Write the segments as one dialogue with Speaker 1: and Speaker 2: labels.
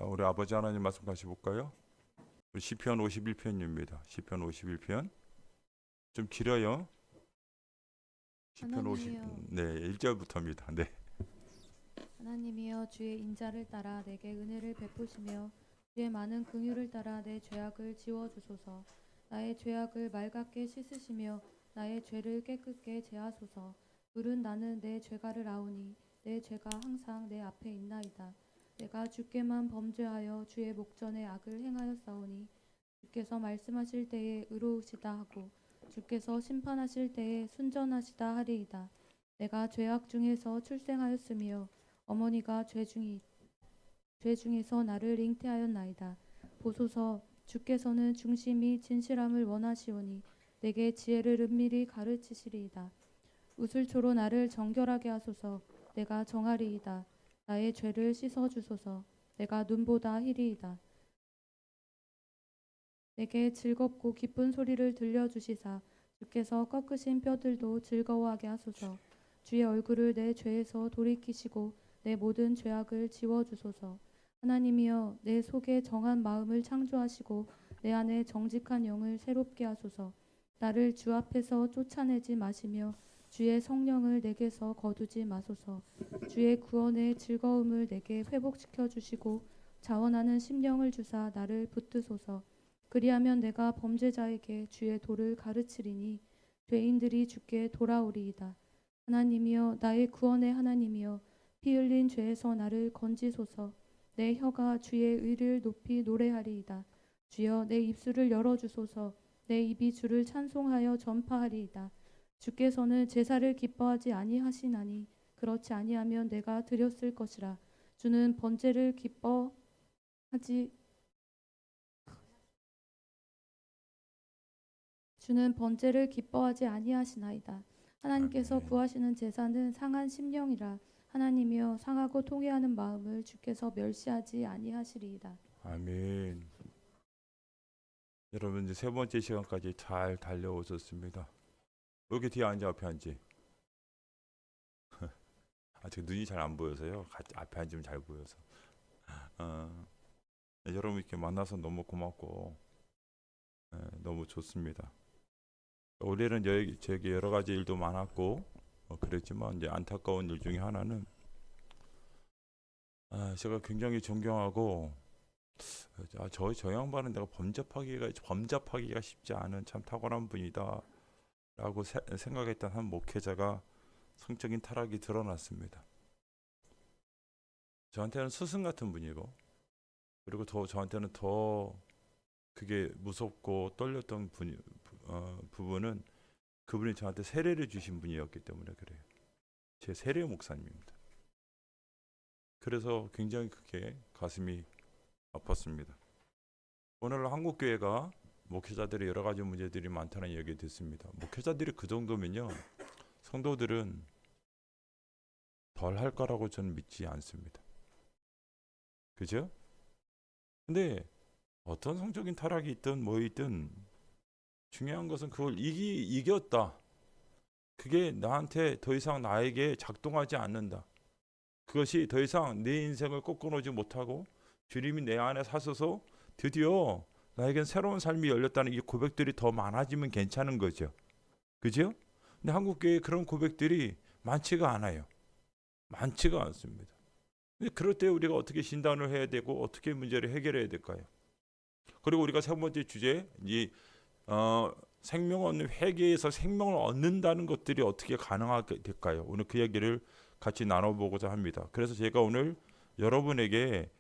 Speaker 1: 자, 우리 아버지 하나님 말씀 같이 볼까요? 우리 시편 51편입니다. 시편 51편. 좀 길어요. 시편 50,
Speaker 2: 하나님이여,
Speaker 1: 네, 1절부터입니다. 네.
Speaker 2: 하나님이여 주의 인자를 따라 내게 은혜를 베푸시며 주의 많은 긍휼을 따라 내 죄악을 지워 주소서. 나의 죄악을 맑게 씻으시며 나의 죄를 깨끗게 제하소서. 물은 나는 내 죄가를 아오니 내 죄가 항상 내 앞에 있나이다. 내가 주께만 범죄하여 주의 목전에 악을 행하였사오니 주께서 말씀하실 때에 의로우시다 하고 주께서 심판하실 때에 순전하시다 하리이다. 내가 죄악 중에서 출생하였으며 어머니가 죄 중에서 나를 잉태하였나이다. 보소서, 주께서는 중심이 진실함을 원하시오니 내게 지혜를 은밀히 가르치시리이다. 우슬초로 나를 정결하게 하소서. 내가 정하리이다. 나의 죄를 씻어 주소서. 내가 눈보다 희리이다. 내게 즐겁고 기쁜 소리를 들려주시사 주께서 꺾으신 뼈들도 즐거워하게 하소서. 주의 얼굴을 내 죄에서 돌이키시고 내 모든 죄악을 지워주소서. 하나님이여, 내 속에 정한 마음을 창조하시고 내 안에 정직한 영을 새롭게 하소서. 나를 주 앞에서 쫓아내지 마시며 주의 성령을 내게서 거두지 마소서. 주의 구원의 즐거움을 내게 회복시켜 주시고 자원하는 심령을 주사 나를 붙드소서. 그리하면 내가 범죄자에게 주의 도를 가르치리니 죄인들이 주께 돌아오리이다. 하나님이여, 나의 구원의 하나님이여, 피 흘린 죄에서 나를 건지소서. 내 혀가 주의 의를 높이 노래하리이다. 주여, 내 입술을 열어주소서. 내 입이 주를 찬송하여 전파하리이다. 주께서는 제사를 기뻐하지 아니하시나니 그렇지 아니하면 내가 드렸을 것이라. 주는 번제를 기뻐하지 아니하시나이다. 하나님께서
Speaker 1: 아멘.
Speaker 2: 구하시는 제사는 상한 심령이라. 하나님이여, 상하고 통회하는 마음을 주께서 멸시하지 아니하시리이다.
Speaker 1: 아멘. 여러분 이제 세 번째 시간까지 잘 달려오셨습니다. 여기 뒤에 앉아 앞에 앉지? 아직 눈이 잘 안 보여서요. 앞에 앉으면 잘 보여서. 네, 여러분 이렇게 만나서 너무 고맙고 너무 좋습니다. 올해는 저기 여러 가지 일도 많았고 그랬지만 이제 안타까운 일 중에 하나는 제가 굉장히 존경하고 저 양반은 내가 범접하기가 쉽지 않은 참 탁월한 분이다라고 생각했던 한 목회자가 성적인 타락이 드러났습니다. 저한테는 스승 같은 분이고 그리고 저한테는 더 그게 무섭고 떨렸던 부분은 그분이 저한테 세례를 주신 분이었기 때문에 그래요. 제 세례 목사님입니다. 그래서 굉장히 크게 가슴이 아팠습니다. 오늘 한국교회가 목회자들의 여러 가지 문제들이 많다는 얘기 듣습니다. 목회자들이 그 정도면요, 성도들은 덜 할 거라고 저는 믿지 않습니다. 그죠? 근데 어떤 성적인 타락이 있든 뭐 있든 중요한 것은 그걸 이겼다. 그게 나에게 작동하지 않는다. 그것이 더 이상 내 인생을 꺾어놓지 못하고 주님이 내 안에 사셔서 드디어 나에겐 새로운 삶이 열렸다는 이 고백들이 더 많아지면 괜찮은 거죠. 그죠? 근데 한국교회에 그런 고백들이 많지가 않아요. 많지가 않습니다. 근데 그럴 때 우리가 어떻게 진단을 해야 되고 어떻게 문제를 해결해야 될까요? 그리고 우리가 세 번째 주제, 생명 얻는 회개에서 생명을 얻는다는 것들이 어떻게 가능하게 될까요? 오늘 그 얘기를 같이 나눠보고자 합니다. 그래서 제가 오늘 여러분에게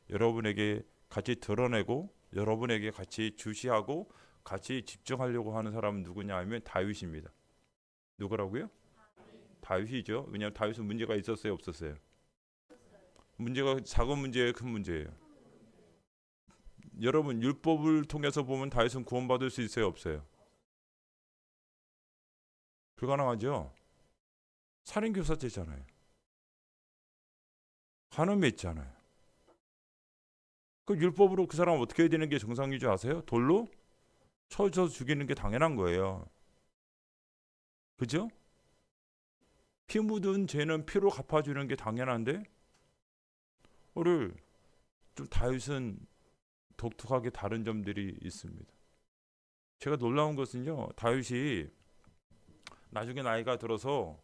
Speaker 1: 같이 드러내고 여러분에게 같이 주시하고 같이 집중하려고 하는 사람은 누구냐 하면 다윗입니다. 누구라고요? 다윗이죠. 왜냐하면 다윗은 문제가 있었어요, 없었어요? 문제가 작은 문제예요, 큰 문제예요? 여러분 율법을 통해서 보면 다윗은 구원받을 수 있어요, 없어요? 불가능하죠. 살인교사죄잖아요. 간음했잖아요. 그 율법으로 그 사람 어떻게 해야 되는 게 정상인 줄 아세요? 돌로 쳐서 죽이는 게 당연한 거예요. 그죠? 피 묻은 죄는 피로 갚아주는 게 당연한데, 오늘 좀 다윗은 독특하게 다른 점들이 있습니다. 제가 놀라운 것은요, 다윗이 나중에 나이가 들어서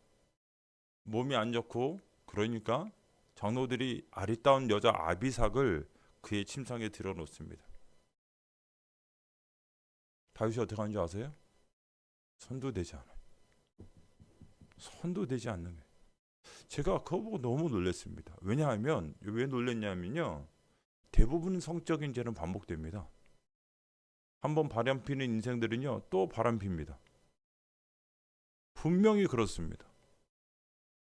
Speaker 1: 몸이 안 좋고 그러니까 장로들이 아리따운 여자 아비삭을 그의 침상에 들어놓습니다. 다윗이 어떻게 하는 줄 아세요? 선도되지 않아요. 선도되지 않는 거예요. 제가 그거 보고 너무 놀랐습니다. 왜냐하면 왜 놀랐냐면요, 대부분 성적인 죄는 반복됩니다. 한번 바람피는 인생들은요 또 바람핍니다. 분명히 그렇습니다.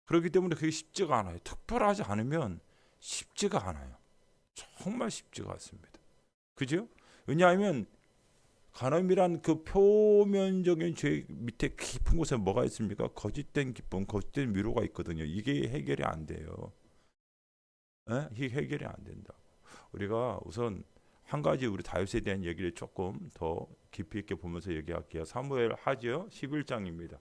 Speaker 1: 그렇기 때문에 그게 쉽지가 않아요. 특별하지 않으면 쉽지가 않아요. 정말 쉽지가 않습니다. 그죠? 왜냐하면 간음이란 그 표면적인 죄 밑에 깊은 곳에 뭐가 있습니까? 거짓된 기쁨, 거짓된 위로가 있거든요. 이게 해결이 안 돼요. 이게 해결이 안 된다. 우리가 우선 한 가지 우리 다윗에 대한 얘기를 조금 더 깊이 있게 보면서 얘기할게요. 사무엘 하죠 11장입니다.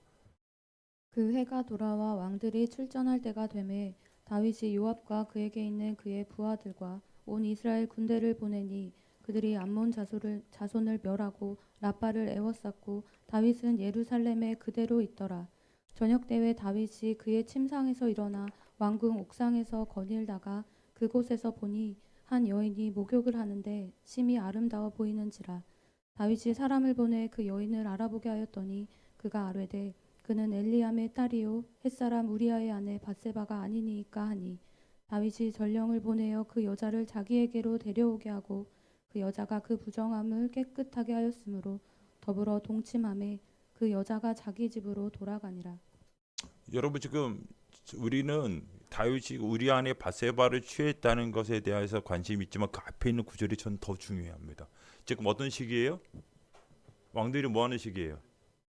Speaker 2: 그 해가 돌아와 왕들이 출전할 때가 되매 다윗이 요압과 그에게 있는 그의 부하들과 온 이스라엘 군대를 보내니 그들이 암몬 자손을 멸하고 라빠를 에워쌌고 다윗은 예루살렘에 그대로 있더라. 저녁 때에 다윗이 그의 침상에서 일어나 왕궁 옥상에서 거닐다가 그곳에서 보니 한 여인이 목욕을 하는데 심히 아름다워 보이는지라. 다윗이 사람을 보내 그 여인을 알아보게 하였더니 그가 아뢰되 그는 엘리암의 딸이요 햇사람 우리아의 아내 밧세바가 아니니이까 하니 다윗이 전령을 보내어 그 여자를 자기에게로 데려오게 하고 그 여자가 그 부정함을 깨끗하게 하였으므로 더불어 동침함에 그 여자가 자기 집으로 돌아가니라.
Speaker 1: 여러분 지금 우리는 다윗이 우리 안에 밧세바를 취했다는 것에 대해서 관심이 있지만 그 앞에 있는 구절이 전 더 중요합니다. 지금 어떤 시기예요? 왕들이 뭐하는 시기예요?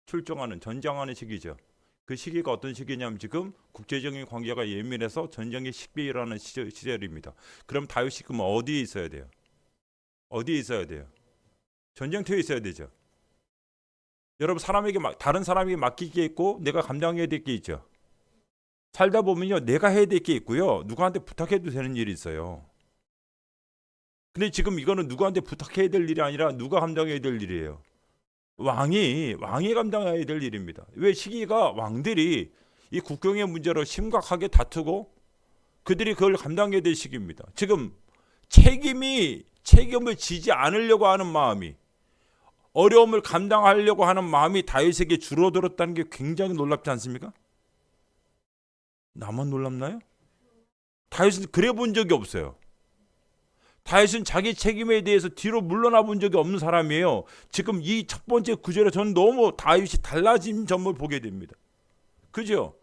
Speaker 1: 출정하는, 전쟁하는 시기죠. 그 시기가 어떤 시기냐면 지금 국제적인 관계가 예민해서 전쟁이 쉽게 일어나는 시절입니다. 그럼 다윗이 그럼 어디에 있어야 돼요? 어디에 있어야 돼요? 전쟁터에 있어야 되죠. 여러분 사람에게 다른 사람에게 맡길 게 있고 내가 감당해야 될 게 있죠. 살다 보면요 내가 해야 될 게 있고요 누구한테 부탁해도 되는 일이 있어요. 근데 지금 이거는 누구한테 부탁해야 될 일이 아니라 누가 감당해야 될 일이에요. 왕이 감당해야 될 일입니다. 왜 시기가 왕들이 이 국경의 문제로 심각하게 다투고 그들이 그걸 감당해야 될 시기입니다. 지금 책임을 지지 않으려고 하는 마음이, 어려움을 감당하려고 하는 마음이 다윗에게 줄어들었다는 게 굉장히 놀랍지 않습니까? 나만 놀랍나요? 다윗은 그래 본 적이 없어요. 다윗은 자기 책임에 대해서 뒤로 물러나 본 적이 없는 사람이에요. 지금 이 첫 번째 구절에 저는 너무 다윗이 달라진 점을 보게 됩니다. 그죠?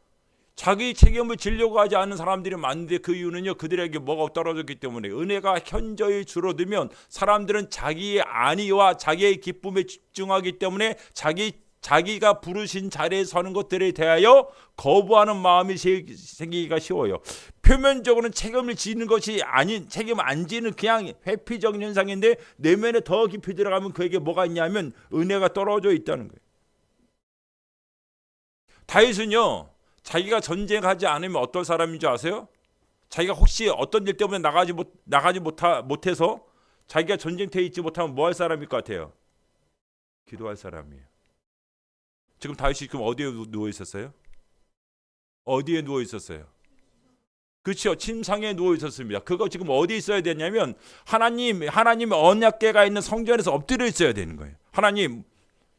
Speaker 1: 자기 책임을 지려고 하지 않는 사람들이 많은데 그 이유는요 그들에게 뭐가 떨어졌기 때문에 은혜가 현저히 줄어들면 사람들은 자기의 안위와 자기의 기쁨에 집중하기 때문에 자기가 부르신 자리에 서는 것들에 대하여 거부하는 마음이 생기기가 쉬워요. 표면적으로는 책임을 지는 것이 아닌, 책임 안 지는 그냥 회피적인 현상인데 내면에 더 깊이 들어가면 그에게 뭐가 있냐면 은혜가 떨어져 있다는 거예요. 다윗은요 자기가 전쟁하지 않으면 어떤 사람인 줄 아세요? 자기가 혹시 어떤 일 때문에 나가지 못해서 자기가 전쟁터에 있지 못하면 뭐 할 사람일 것 같아요? 기도할 사람이에요. 지금 다윗이 지금 어디에 누워 있었어요? 어디에 누워 있었어요? 그렇죠. 침상에 누워 있었습니다. 그거 지금 어디 있어야 되냐면 하나님의 언약궤가 있는 성전에서 엎드려 있어야 되는 거예요. 하나님,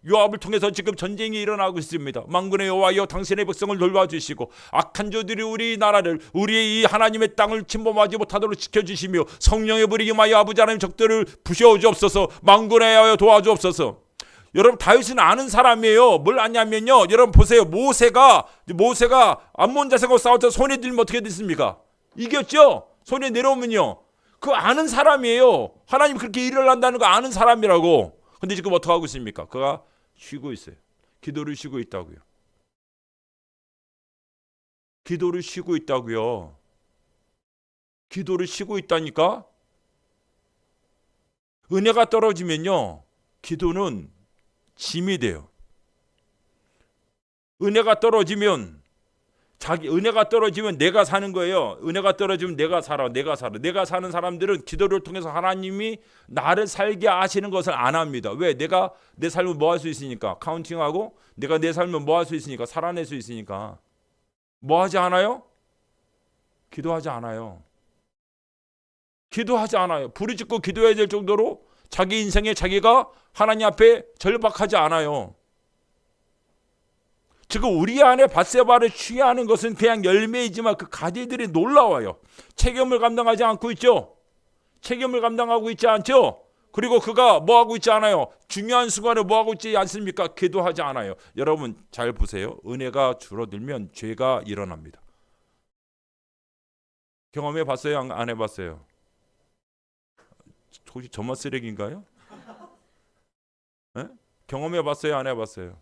Speaker 1: 요압을 통해서 지금 전쟁이 일어나고 있습니다. 만군의 여호와여 당신의 백성을 돌봐주시고 악한 자들이 우리의 이 하나님의 땅을 침범하지 못하도록 지켜주시며 성령의 불이 임하여 아버지 하나님 적들을 부셔주옵소서. 만군의 여호와여 도와주옵소서. 여러분 다윗은 아는 사람이에요. 뭘 아냐면요. 여러분 보세요. 모세가 암몬 자손과 싸울 때 손에 들면 어떻게 됐습니까? 이겼죠. 손에 내려오면요. 그거 아는 사람이에요. 하나님 그렇게 일을 한다는 거 아는 사람이라고. 근데 지금 어떻게 하고 있습니까? 그가 쉬고 있어요. 기도를 쉬고 있다고요. 기도를 쉬고 있다고요. 기도를 쉬고 있다니까. 은혜가 떨어지면요. 기도는 짐이 돼요. 은혜가 떨어지면 자기 은혜가 떨어지면 내가 사는 거예요. 은혜가 떨어지면 내가 살아. 내가 사는 사람들은 기도를 통해서 하나님이 나를 살게 하시는 것을 안 합니다. 왜? 내가 내 삶을 뭐 할 수 있으니까. 카운팅하고 내가 내 삶을 뭐 할 수 있으니까. 살아낼 수 있으니까. 뭐 하지 않아요? 기도하지 않아요. 기도하지 않아요. 부르짖고 기도해야 될 정도로 자기 인생에 자기가 하나님 앞에 절박하지 않아요. 지금 우리 안에 밧세바를 취하는 것은 그냥 열매이지만 그 가지들이 놀라워요. 책임을 감당하지 않고 있죠. 책임을 감당하고 있지 않죠. 그리고 그가 뭐 하고 있지 않아요. 중요한 순간에 뭐 하고 있지 않습니까? 기도하지 않아요. 여러분 잘 보세요. 은혜가 줄어들면 죄가 일어납니다. 경험해 봤어요? 안 해봤어요? 혹시 저만 쓰레기인가요? 네? 경험해 봤어요? 안 해봤어요?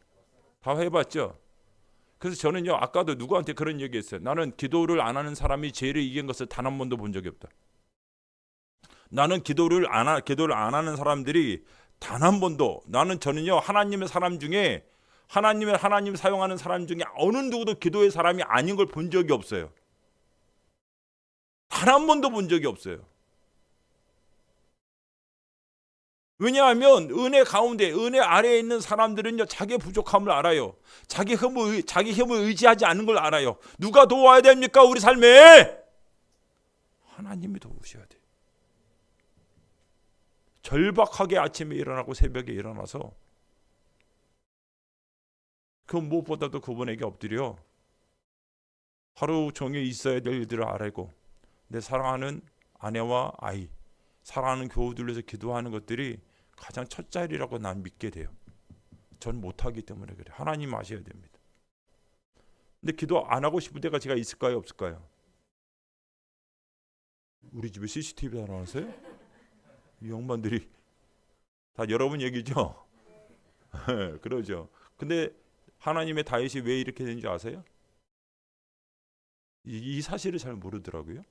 Speaker 1: 다 해봤죠? 그래서 저는요, 아까도 누구한테 그런 얘기했어요. 나는 기도를 안 하는 사람이 죄를 이긴 것을 단 한 번도 본 적이 없다. 나는 기도를 안 하는 사람들이 단 한 번도, 저는요, 하나님의 사람 중에 하나님 사용하는 사람 중에 어느 누구도 기도의 사람이 아닌 걸 본 적이 없어요. 단 한 번도 본 적이 없어요. 왜냐하면 은혜 가운데, 은혜 아래에 있는 사람들은요, 자기의 부족함을 알아요. 자기 힘을 의지하지 않는 걸 알아요. 누가 도와야 됩니까? 우리 삶에 하나님이 도우셔야 돼요. 절박하게 아침에 일어나고 새벽에 일어나서 그 무엇보다도 그분에게 엎드려 하루 종일 있어야 될 일들을 알고 내 사랑하는 아내와 아이, 사랑하는 교우들을 위해서 기도하는 것들이 가장 첫 자리라고 난 믿게 돼요. 전 못하기 때문에 그래요. 하나님 아셔야 됩니다. 근데 기도 안 하고 싶을 때가 제가 있을까요? 없을까요? 우리 집에 CCTV 다 나왔어요? 이 양반들이 다 여러분 얘기죠? 그러죠. 근데 하나님의 다윗이 왜 이렇게 된지 아세요? 이 사실을 잘 모르더라고요.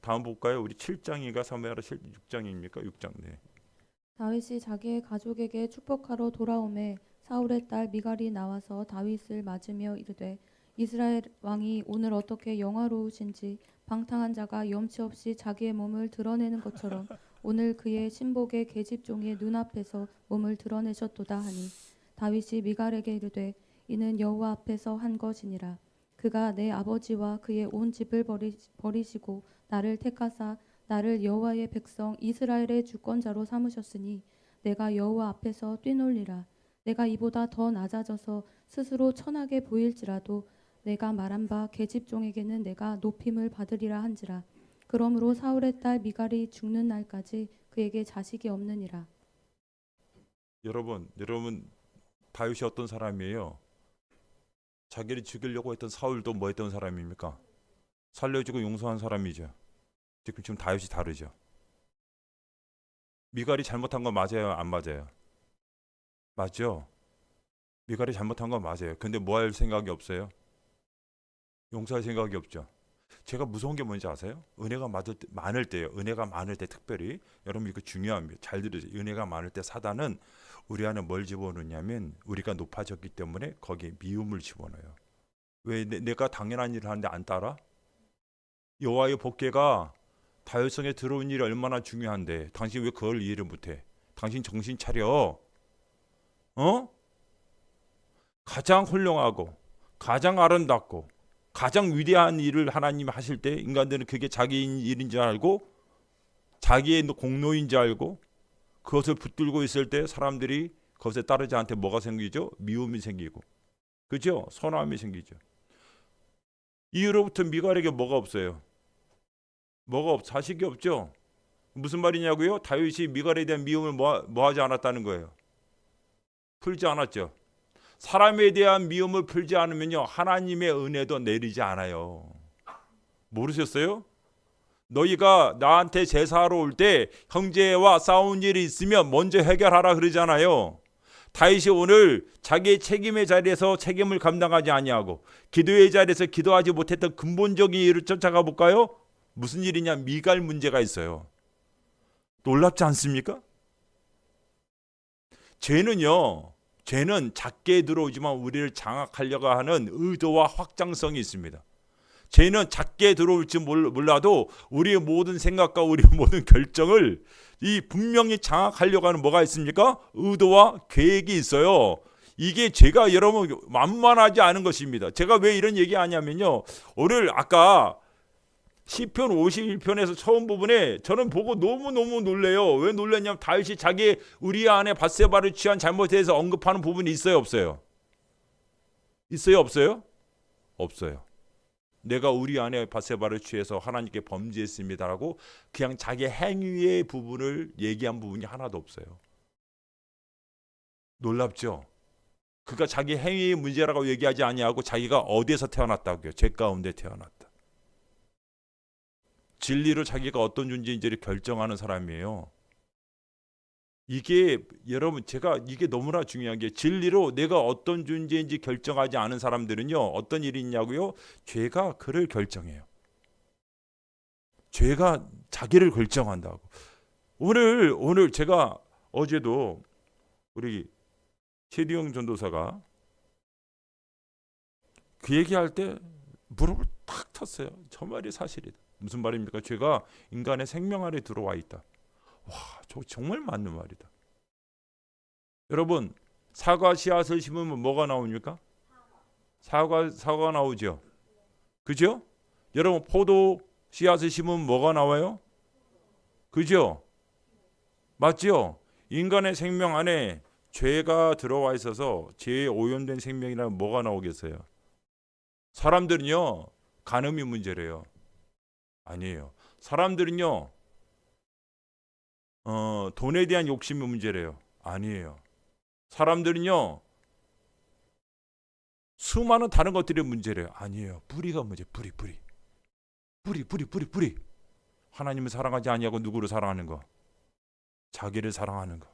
Speaker 1: 다음 볼까요? 우리 7장인가 사무엘하 6장입니까? 6장. 네.
Speaker 2: 다윗이 자기의 가족에게 축복하러 돌아오매 사울의 딸 미갈이 나와서 다윗을 맞으며 이르되 이스라엘 왕이 오늘 어떻게 영화로우신지 방탕한 자가 염치 없이 자기의 몸을 드러내는 것처럼 오늘 그의 신복의 계집종의 눈앞에서 몸을 드러내셨도다 하니 다윗이 미갈에게 이르되 이는 여호와 앞에서 한 것이니라. 그가 내 아버지와 그의 온 집을 버리시고 나를 택하사 나를 여호와의 백성 이스라엘의 주권자로 삼으셨으니 내가 여호와 앞에서 뛰놀리라. 내가 이보다 더 낮아져서 스스로 천하게 보일지라도 내가 말한 바 계집종에게는 내가 높임을 받으리라 한지라. 그러므로 사울의 딸 미갈이 죽는 날까지 그에게 자식이 없느니라.
Speaker 1: 여러분 다윗이 어떤 사람이에요? 자기를 죽이려고 했던 사울도 뭐 했던 사람입니까? 살려주고 용서한 사람이죠. 지금 다윗이 다르죠. 미갈이 잘못한 건 맞아요? 안 맞아요? 맞죠? 미갈이 잘못한 건 맞아요. 근데 뭐 할 생각이 없어요? 용서할 생각이 없죠. 제가 무서운 게 뭔지 아세요? 은혜가 많을 때요. 은혜가 많을 때 특별히 여러분 이거 중요합니다. 잘 들으세요. 은혜가 많을 때 사단은 우리 안에 뭘 집어넣냐면 우리가 높아졌기 때문에 거기에 미움을 집어넣어요. 왜 내가 당연한 일을 하는데 안 따라? 여호와의 복궤가 다윗 성에 들어온 일이 얼마나 중요한데 당신 왜 그걸 이해를 못해? 당신 정신 차려. 가장 훌륭하고 가장 아름답고 가장 위대한 일을 하나님이 하실 때 인간들은 그게 자기 일인 줄 알고 자기의 공로인 줄 알고 그것을 붙들고 있을 때 사람들이 그것에 따르지 않게 뭐가 생기죠? 미움이 생기고, 그죠? 선함이 생기죠. 이후로부터 미갈에게 뭐가 없어요? 자식이 없죠. 무슨 말이냐고요? 다윗이 미갈에 대한 미움을 뭐 하지 않았다는 거예요? 풀지 않았죠. 사람에 대한 미움을 풀지 않으면요 하나님의 은혜도 내리지 않아요. 모르셨어요? 너희가 나한테 제사하러 올 때 형제와 싸운 일이 있으면 먼저 해결하라 그러잖아요. 다윗이 오늘 자기의 책임의 자리에서 책임을 감당하지 아니하고 기도의 자리에서 기도하지 못했던 근본적인 일을 쫓아가 볼까요? 무슨 일이냐? 미갈 문제가 있어요. 놀랍지 않습니까? 죄는요 죄는 작게 들어오지만 우리를 장악하려고 하는 의도와 확장성이 있습니다. 죄는 작게 들어올지 몰라도 우리의 모든 생각과 우리의 모든 결정을 이 분명히 장악하려고 하는 뭐가 있습니까? 의도와 계획이 있어요. 이게 죄가 여러분 만만하지 않은 것입니다. 제가 왜 이런 얘기하냐면요. 오늘 아까 시편 51편에서 처음 부분에 저는 보고 너무너무 놀래요. 왜 놀랐냐면 다윗이 자기 우리아 안에 밧세바를 취한 잘못에 대해서 언급하는 부분이 있어요, 없어요? 있어요, 없어요? 없어요. 내가 우리 안에 밧세바를 취해서 하나님께 범죄했습니다라고 그냥 자기 행위의 부분을 얘기한 부분이 하나도 없어요. 놀랍죠? 그가 자기 행위의 문제라고 얘기하지 아니하고 자기가 어디에서 태어났다고요? 죄 가운데 태어났다. 진리로 자기가 어떤 존재인지를 결정하는 사람이에요. 이게 여러분 제가 이게 너무나 중요한 게 진리로 내가 어떤 존재인지 결정하지 않은 사람들은요. 어떤 일이 있냐고요? 죄가 그를 결정해요. 죄가 자기를 결정한다고. 오늘 제가 어제도 우리 최디영 전도사가 그 얘기할 때 무릎을 탁 쳤어요. 저 말이 사실이다. 무슨 말입니까? 죄가 인간의 생명 안에 들어와 있다. 와, 저 정말 맞는 말이다. 여러분, 사과 씨앗을 심으면 뭐가 나옵니까? 사과 나오죠. 그죠? 여러분, 포도 씨앗을 심으면 뭐가 나와요? 그죠? 맞죠? 인간의 생명 안에 죄가 들어와 있어서 죄에 오염된 생명이라면 뭐가 나오겠어요? 사람들은요, 간음이 문제래요. 아니에요. 사람들은요, 돈에 대한 욕심이 문제래요. 아니에요. 사람들은요, 수많은 다른 것들이 문제래요. 아니에요. 뿌리가 문제. 뿌리. 하나님을 사랑하지 아니하고 누구를 사랑하는 거? 자기를 사랑하는 거.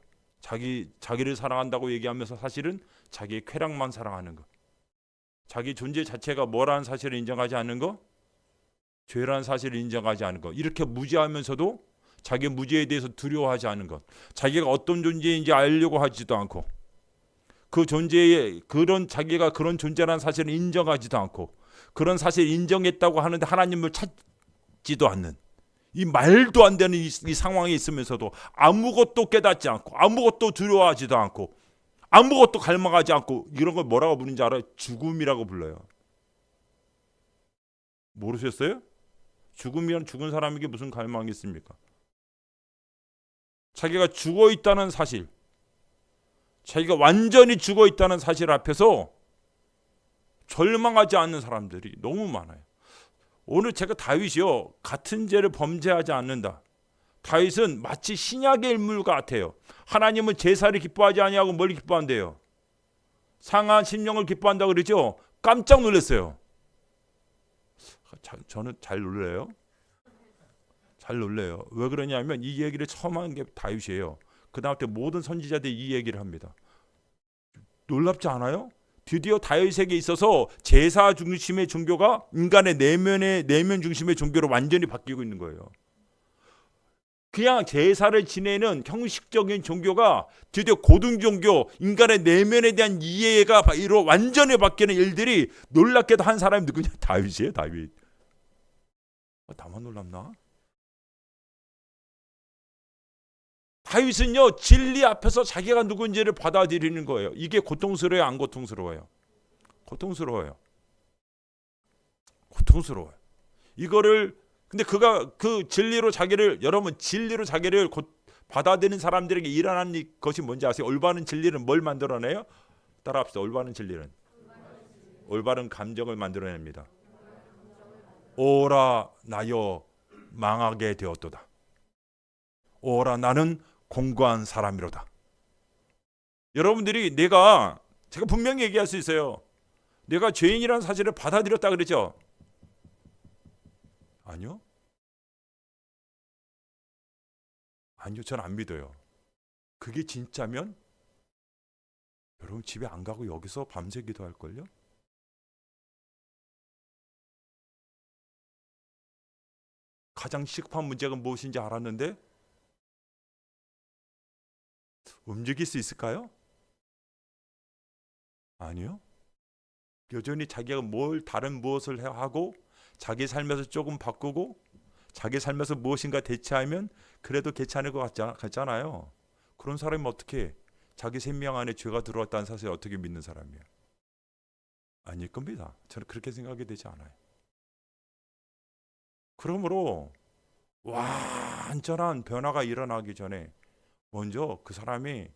Speaker 1: 자기를 사랑한다고 얘기하면서 사실은 자기의 쾌락만 사랑하는 거. 자기 존재 자체가 뭐라는 사실을 인정하지 않는 거? 죄라는 사실을 인정하지 않은 것. 이렇게 무지하면서도 자기 무지에 대해서 두려워하지 않은 것. 자기가 어떤 존재인지 알려고 하지도 않고 그 존재에 그런 자기가 그런 존재라는 사실을 인정하지도 않고 그런 사실을 인정했다고 하는데 하나님을 찾지도 않는 이 말도 안 되는 이 상황에 있으면서도 아무것도 깨닫지 않고 아무것도 두려워하지도 않고 아무것도 갈망하지 않고 이런 걸 뭐라고 부르는지 알아요? 죽음이라고 불러요. 모르셨어요? 죽으면 죽은 사람에게 무슨 갈망이 있습니까? 자기가 죽어 있다는 사실, 자기가 완전히 죽어 있다는 사실 앞에서 절망하지 않는 사람들이 너무 많아요. 오늘 제가 다윗이요 같은 죄를 범죄하지 않는다. 다윗은 마치 신약의 인물 같아요. 하나님은 제사를 기뻐하지 아니하고 뭘 기뻐한대요? 상한 심령을 기뻐한다고 그러죠. 깜짝 놀랐어요. 저는 잘 놀래요. 잘 놀래요. 왜 그러냐면 이 얘기를 처음 한 게 다윗이에요. 그 다음부터 모든 선지자들이 이 얘기를 합니다. 놀랍지 않아요? 드디어 다윗에게 있어서 제사 중심의 종교가 인간의 내면 중심의 종교로 완전히 바뀌고 있는 거예요. 그냥 제사를 지내는 형식적인 종교가 드디어 고등 종교, 인간의 내면에 대한 이해가 완전히 바뀌는 일들이 놀랍게도 한 사람이 누구냐? 다윗이에요, 다윗. 나만 놀랍나? 다윗은요 진리 앞에서 자기가 누군지를 받아들이는 거예요. 이게 고통스러워요, 안 고통스러워요? 고통스러워요. 이거를 근데 그가 그 진리로 자기를 여러분 진리로 자기를 받아들이는 사람들에게 일어나는 것이 뭔지 아세요? 올바른 진리는 뭘 만들어내요? 따라합시다. 올바른 진리는 올바른 감정을 만들어냅니다. 오라 나여 망하게 되었도다. 오라 나는 공고한 사람이로다. 여러분들이 제가 분명히 얘기할 수 있어요. 내가 죄인이라는 사실을 받아들였다 그랬죠? 아니요. 저는 안 믿어요. 그게 진짜면 여러분 집에 안 가고 여기서 밤새 기도할걸요? 가장 시급한 문제가 무엇인지 알았는데 움직일 수 있을까요? 아니요. 여전히 자기가 다른 무엇을 하고 자기 삶에서 조금 바꾸고 자기 삶에서 무엇인가 대체하면 그래도 괜찮을 것 같잖아요. 그런 사람이 어떻게 자기 생명 안에 죄가 들어왔다는 사실을 어떻게 믿는 사람이에요? 아닐 겁니다. 저는 그렇게 생각이 되지 않아요. 그러므로 완전한 변화가 일어나기 전에 먼저 그 사람이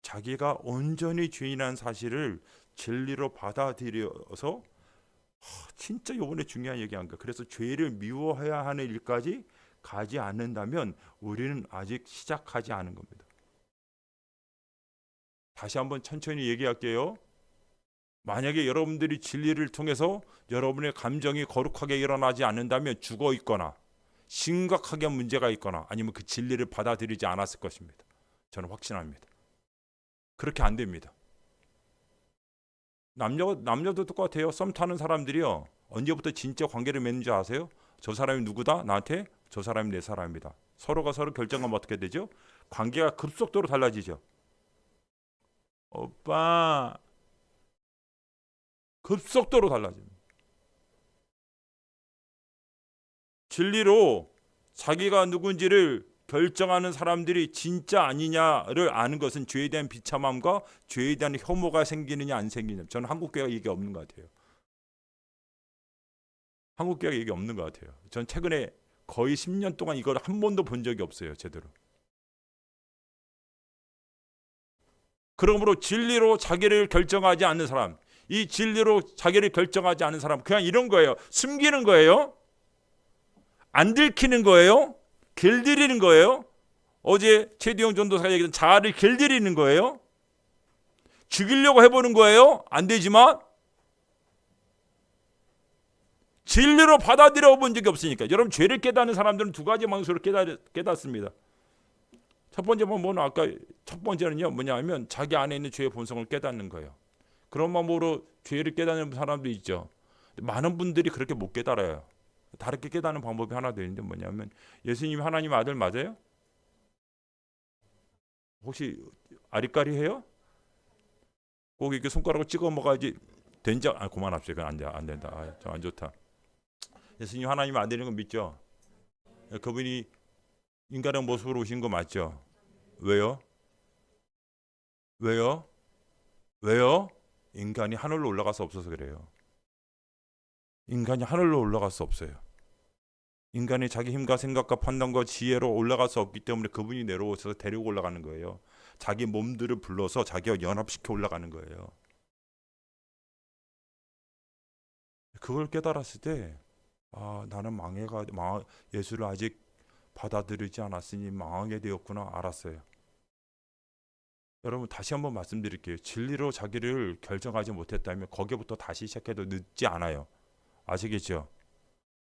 Speaker 1: 자기가 온전히 죄인한 사실을 진리로 받아들여서 진짜 이번에 중요한 얘기한 거. 그래서 죄를 미워해야 하는 일까지 가지 않는다면 우리는 아직 시작하지 않은 겁니다. 다시 한번 천천히 얘기할게요. 만약에 여러분들이 진리를 통해서 여러분의 감정이 거룩하게 일어나지 않는다면 죽어 있거나 심각하게 문제가 있거나 아니면 그 진리를 받아들이지 않았을 것입니다. 저는 확신합니다. 그렇게 안 됩니다. 남녀도 똑같아요. 썸 타는 사람들이요. 언제부터 진짜 관계를 맺는지 아세요? 저 사람이 누구다? 나한테? 저 사람이 내 사람이다. 서로가 서로 결정하면 어떻게 되죠? 관계가 급속도로 달라지죠. 오빠 급속도로 달라집니다. 진리로 자기가 누군지를 결정하는 사람들이 진짜 아니냐를 아는 것은 죄에 대한 비참함과 죄에 대한 혐오가 생기느냐 안 생기느냐. 저는 한국교회가 이게 없는 것 같아요. 한국교회가 이게 없는 것 같아요. 전 최근에 거의 10년 동안 이걸 한 번도 본 적이 없어요. 제대로. 그러므로 진리로 자기를 결정하지 않는 사람, 이 진리로 자기를 결정하지 않는 사람, 그냥 이런 거예요. 숨기는 거예요. 안 들키는 거예요. 길들이는 거예요. 어제 최두영 전도사가 얘기한 자아를 길들이는 거예요. 죽이려고 해보는 거예요. 안 되지만 진리로 받아들여 본 적이 없으니까. 여러분 죄를 깨닫는 사람들은 두 가지 방식으로 깨닫습니다. 첫 번째는 아까 첫 번째는요 뭐냐면 자기 안에 있는 죄의 본성을 깨닫는 거예요. 그런 방법으로 죄를 깨닫는 사람도 있죠. 많은 분들이 그렇게 못 깨달아요. 다르게 깨닫는 방법이 하나 더 있는데 뭐냐면 예수님이 하나님 아들 맞아요? 혹시 아리까리 해요? 꼭 이렇게 손가락을 찍어 먹어야지 된장. 그만합시다. 그건 안 된다. 저 안 좋다. 예수님 하나님 아들인 거 믿죠? 그분이 인간의 모습으로 오신 거 맞죠? 왜요? 인간이 하늘로 올라갈 수 없어서 그래요. 인간이 하늘로 올라갈 수 없어요. 인간이 자기 힘과 생각과 판단과 지혜로 올라갈 수 없기 때문에 그분이 내려오셔서 데리고 올라가는 거예요. 자기 몸들을 불러서 자기와 연합시켜 올라가는 거예요. 그걸 깨달았을 때 나는 예수를 아직 받아들이지 않았으니 망하게 되었구나 알았어요. 여러분 다시 한번 말씀드릴게요. 진리로 자기를 결정하지 못했다면 거기부터 다시 시작해도 늦지 않아요. 아시겠죠?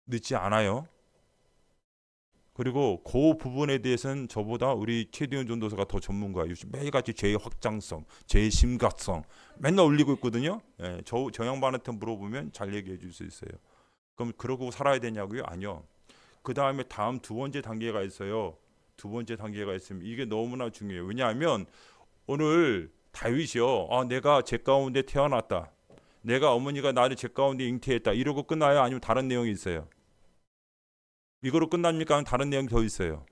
Speaker 1: 늦지 않아요. 그리고 그 부분에 대해서는 저보다 우리 최두현 전도사가 더 전문가예요. 매일같이 죄의 확장성, 죄의 심각성 맨날 올리고 있거든요. 예, 저 양반한테 물어보면 잘 얘기해 줄 수 있어요. 그럼 그러고 살아야 되냐고요? 아니요. 그 다음에 두 번째 단계가 있어요. 두 번째 단계가 있으면 이게 너무나 중요해요. 왜냐하면 오늘 다윗이요. 내가 죄 가운데 태어났다. 내가 어머니가 나를 죄 가운데 잉태했다. 이러고 끝나요? 아니면 다른 내용이 있어요? 이거로 끝납니까? 아니면 다른 내용이 더 있어요?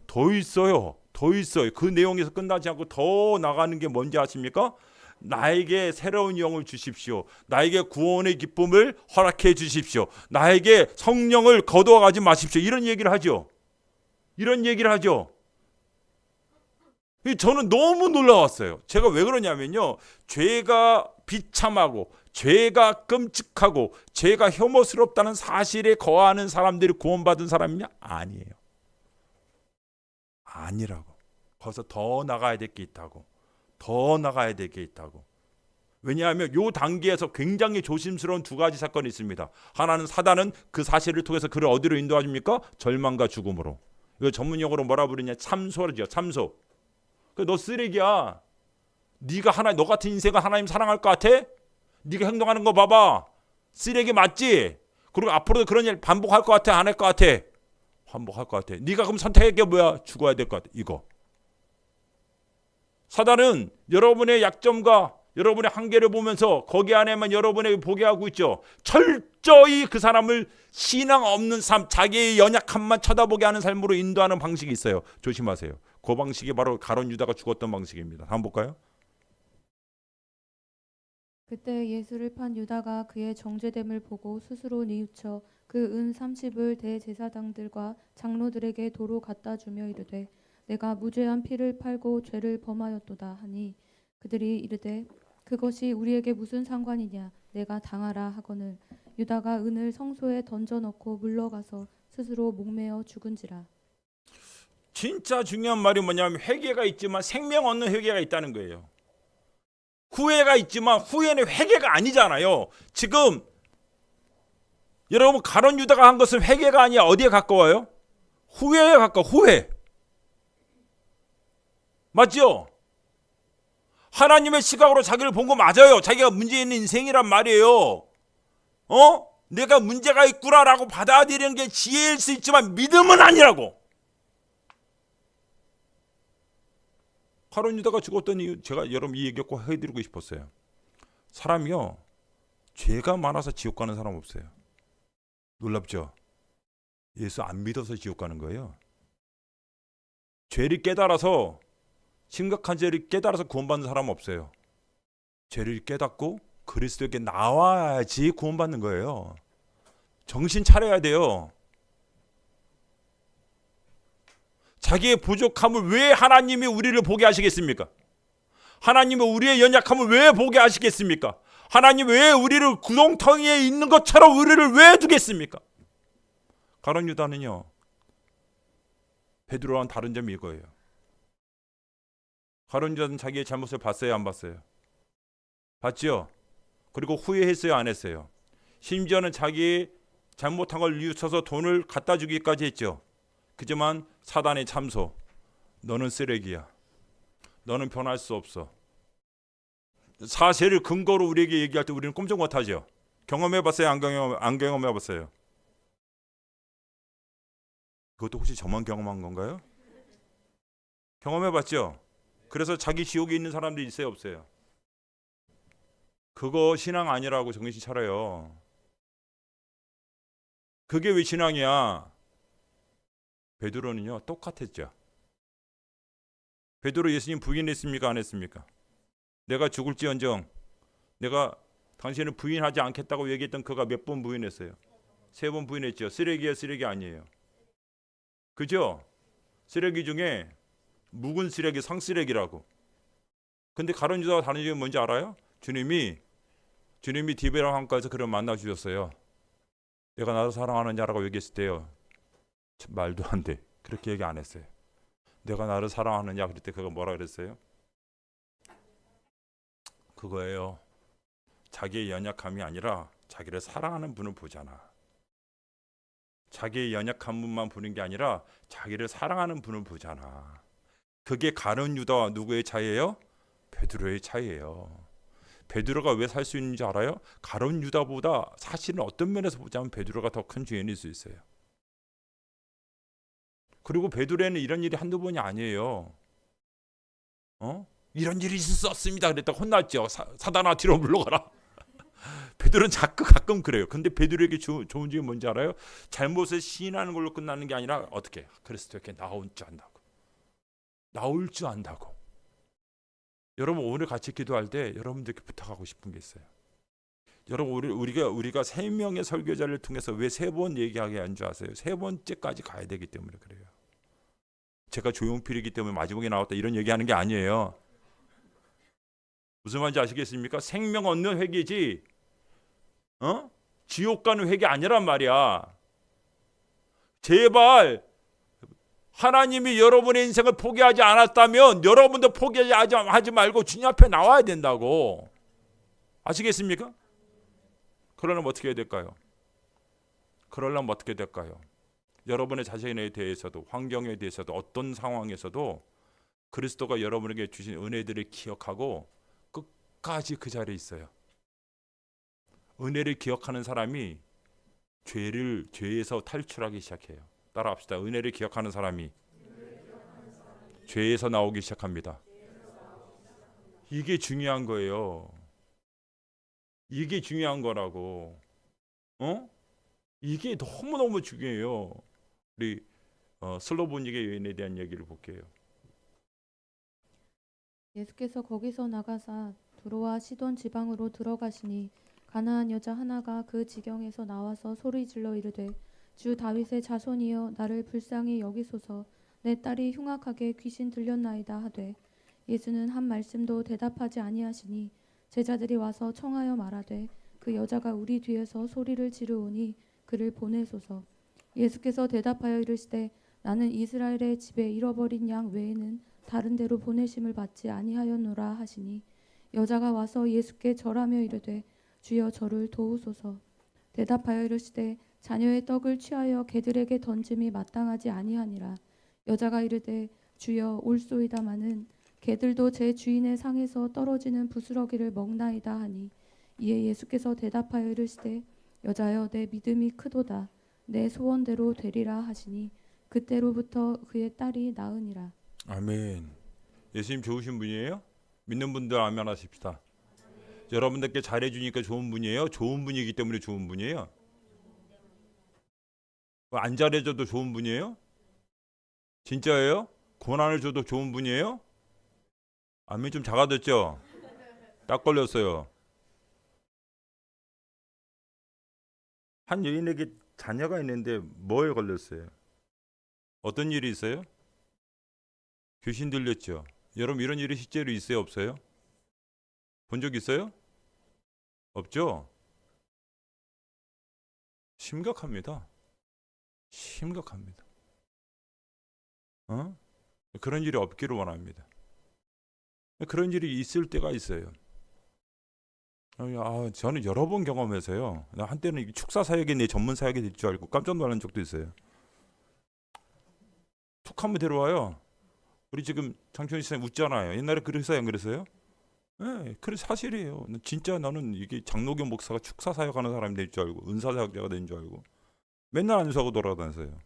Speaker 1: 더 있어요. 그 내용에서 끝나지 않고 더 나가는 게 뭔지 아십니까? 나에게 새로운 영을 주십시오. 나에게 구원의 기쁨을 허락해 주십시오. 나에게 성령을 거두어가지 마십시오. 이런 얘기를 하죠. 저는 너무 놀라웠어요. 제가 왜 그러냐면요. 죄가 비참하고 죄가 끔찍하고 죄가 혐오스럽다는 사실에 거하는 사람들이 구원받은 사람이냐? 아니에요. 아니라고. 거기서 더 나가야 될 게 있다고. 왜냐하면 이 단계에서 굉장히 조심스러운 두 가지 사건이 있습니다. 하나는 사단은 그 사실을 통해서 그를 어디로 인도하십니까? 절망과 죽음으로. 이거 전문용어로 뭐라 부르냐? 참소죠. 참소. 너 쓰레기야. 너 같은 인생을 하나님 사랑할 것 같아? 네가 행동하는 거 봐봐. 쓰레기 맞지? 그리고 앞으로도 그런 일 반복할 것 같아? 안 할 것 같아? 반복할 것 같아. 네가 그럼 선택할 게 뭐야? 죽어야 될 것 같아. 이거. 사단은 여러분의 약점과 여러분의 한계를 보면서 거기 안에만 여러분에게 보게 하고 있죠. 철저히 그 사람을 신앙 없는 삶, 자기의 연약함만 쳐다보게 하는 삶으로 인도하는 방식이 있어요. 조심하세요. 그 방식이 바로 가룟 유다가 죽었던 방식입니다. 한번 볼까요?
Speaker 2: 그때 예수를 판 유다가 그의 정죄됨을 보고 스스로 뉘우쳐 그 은 30을 대제사장들과 장로들에게 도로 갖다 주며 이르되 내가 무죄한 피를 팔고 죄를 범하였도다 하니 그들이 이르되 그것이 우리에게 무슨 상관이냐 내가 당하라 하거늘 유다가 은을 성소에 던져 넣고 물러가서 스스로 목매어 죽은지라.
Speaker 1: 진짜 중요한 말이 뭐냐면 회개가 있지만 생명 얻는 회개가 있다는 거예요. 후회가 있지만 후회는 회개가 아니잖아요. 지금 여러분 가룟 유다가 한 것은 회개가 아니야. 어디에 가까워요? 후회에 가까워. 후회. 맞죠? 하나님의 시각으로 자기를 본 거 맞아요. 자기가 문제 있는 인생이란 말이에요. 내가 문제가 있구나라고 받아들이는 게 지혜일 수 있지만 믿음은 아니라고. 가룟 유다가 죽었던 이유 제가 여러분 이 얘기 꼭 해드리고 싶었어요. 사람이요 죄가 많아서 지옥 가는 사람 없어요. 놀랍죠? 예수 안 믿어서 지옥 가는 거예요. 죄를 깨달아서 심각한 죄를 깨달아서 구원받는 사람 없어요. 죄를 깨닫고 그리스도에게 나와야지 구원받는 거예요. 정신 차려야 돼요. 자기의 부족함을 왜 하나님이 우리를 보게 하시겠습니까? 하나님이 우리의 연약함을 왜 보게 하시겠습니까? 하나님이 왜 우리를 구렁텅이에 있는 것처럼 우리를 왜 두겠습니까? 가룟 유다는요 베드로와는 다른 점이 이거예요. 가룟 유다는 자기의 잘못을 봤어요, 안 봤어요? 봤죠? 그리고 후회했어요, 안 했어요? 심지어는 자기 잘못한 걸 뉘우쳐서 돈을 갖다 주기까지 했죠. 그지만 사단의 참소, 너는 쓰레기야. 너는 변할 수 없어. 사실을 근거로 우리에게 얘기할 때 우리는 꼼짝 못하죠. 경험해봤어요? 안 경험해봤어요? 그것도 혹시 저만 경험한 건가요? 경험해봤죠? 그래서 자기 지옥에 있는 사람들이 있어요, 없어요? 그거 신앙 아니라고 정신 차려요. 그게 왜 신앙이야? 베드로는요 똑같았죠. 베드로 예수님 부인했습니까, 안 했습니까? 내가 죽을지언정 내가 당신을 부인하지 않겠다고 얘기했던 그가 몇 번 부인했어요? 3번 부인했죠. 쓰레기야, 쓰레기 아니에요. 그죠? 쓰레기 중에 묵은 쓰레기, 상쓰레기라고. 근데 가룟 유다가 다른 점이 뭔지 알아요? 주님이 디베라 강가에서 그를 만나 주셨어요. 내가 나를 사랑하는 자라고 얘기했을 때요 말도 안 돼. 그렇게 얘기 안 했어요. 내가 나를 사랑하느냐 그럴 때 그가 뭐라 그랬어요? 그거예요. 자기의 연약함이 아니라 자기를 사랑하는 분을 보잖아. 자기의 연약한 분만 보는 게 아니라 자기를 사랑하는 분을 보잖아. 그게 가룟 유다와 누구의 차이예요? 베드로의 차이예요. 베드로가 왜 살 수 있는지 알아요? 가룟 유다보다 사실은 어떤 면에서 보자면 베드로가 더 큰 죄인일 수 있어요. 그리고 베드로에는 이런 일이 한두 번이 아니에요. 이런 일이 있었습니다 그랬다가 혼났죠. 사단아 뒤로 물러가라. 베드로는 가끔 그래요. 근데 베드로에게 좋은 점이 뭔지 알아요? 잘못을 시인하는 걸로 끝나는 게 아니라 어떻게? 그리스도에게 나올 줄 안다고. 여러분 오늘 같이 기도할 때 여러분들께 부탁하고 싶은 게 있어요. 여러분 우리가 3명의 설교자를 통해서 왜 3번 얘기하게 한 줄 아세요? 3번째까지 가야 되기 때문에 그래요. 제가 조용필이기 때문에 마지막에 나왔다 이런 얘기하는 게 아니에요. 무슨 말인지 아시겠습니까? 생명 얻는 회개지 지옥 가는 회개 아니란 말이야. 제발 하나님이 여러분의 인생을 포기하지 않았다면 여러분도 포기하지 말고 주님 앞에 나와야 된다고. 아시겠습니까? 그러려면 어떻게 해야 될까요? 여러분의 자신에 대해서도 환경에 대해서도 어떤 상황에서도 그리스도가 여러분에게 주신 은혜들을 기억하고 끝까지 그 자리에 있어요. 은혜를 기억하는 사람이 죄에서 탈출하기 시작해요. 따라합시다. 은혜를 기억하는 사람이 죄에서 나오기 시작합니다. 이게 중요한 거예요. 이게 중요한 거라고. 이게 너무너무 중요해요. 우리 슬로보니게 여인에 대한 얘기를 볼게요.
Speaker 2: 예수께서 거기서 나가사 두로와 시돈 지방으로 들어가시니 가나안 여자 하나가 그 지경에서 나와서 소리질러 이르되 주 다윗의 자손이여 나를 불쌍히 여기소서 내 딸이 흉악하게 귀신 들렸나이다 하되 예수는 한 말씀도 대답하지 아니하시니 제자들이 와서 청하여 말하되 그 여자가 우리 뒤에서 소리를 지르오니 그를 보내소서. 예수께서 대답하여 이르시되 나는 이스라엘의 집에 잃어버린 양 외에는 다른 데로 보내심을 받지 아니하였노라 하시니 여자가 와서 예수께 절하며 이르되 주여 저를 도우소서. 대답하여 이르시되 자녀의 떡을 취하여 개들에게 던짐이 마땅하지 아니하니라. 여자가 이르되 주여 올소이다마는 개들도 제 주인의 상에서 떨어지는 부스러기를 먹나이다 하니 이에 예수께서 대답하여 이르시되 여자여 내 믿음이 크도다 내 소원대로 되리라 하시니 그때로부터 그의 딸이 나으니라.
Speaker 1: 아멘. 예수님 좋으신 분이에요? 믿는 분들 아멘 하십시다. 여러분들께 잘해주니까 좋은 분이에요? 좋은 분이기 때문에 좋은 분이에요? 안 잘해줘도 좋은 분이에요? 진짜예요? 고난을 줘도 좋은 분이에요? 아멘. 좀 작아졌죠? 딱 걸렸어요. 한 여인에게 자녀가 있는데 뭐에 걸렸어요? 어떤 일이 있어요? 귀신 들렸죠? 여러분 이런 일이 실제로 있어요? 없어요? 본 적 있어요? 없죠? 심각합니다. 심각합니다. 그런 일이 없기를 원합니다. 그런 일이 있을 때가 있어요. 저는 여러 번 경험해서요. 나 한때는 축사 사역이 내 전문 사역이 될 줄 알고 깜짝 놀란 적도 있어요. 툭 한번 데려와요. 우리 지금 장천희 선생님 웃잖아요. 옛날에 그랬어요, 안 그랬어요? 네, 그래 사실이에요. 진짜 나는 이게 장로교 목사가 축사 사역하는 사람이 될 줄 알고 은사 사역자가 된 줄 알고 맨날 안수하고 돌아다녔어요.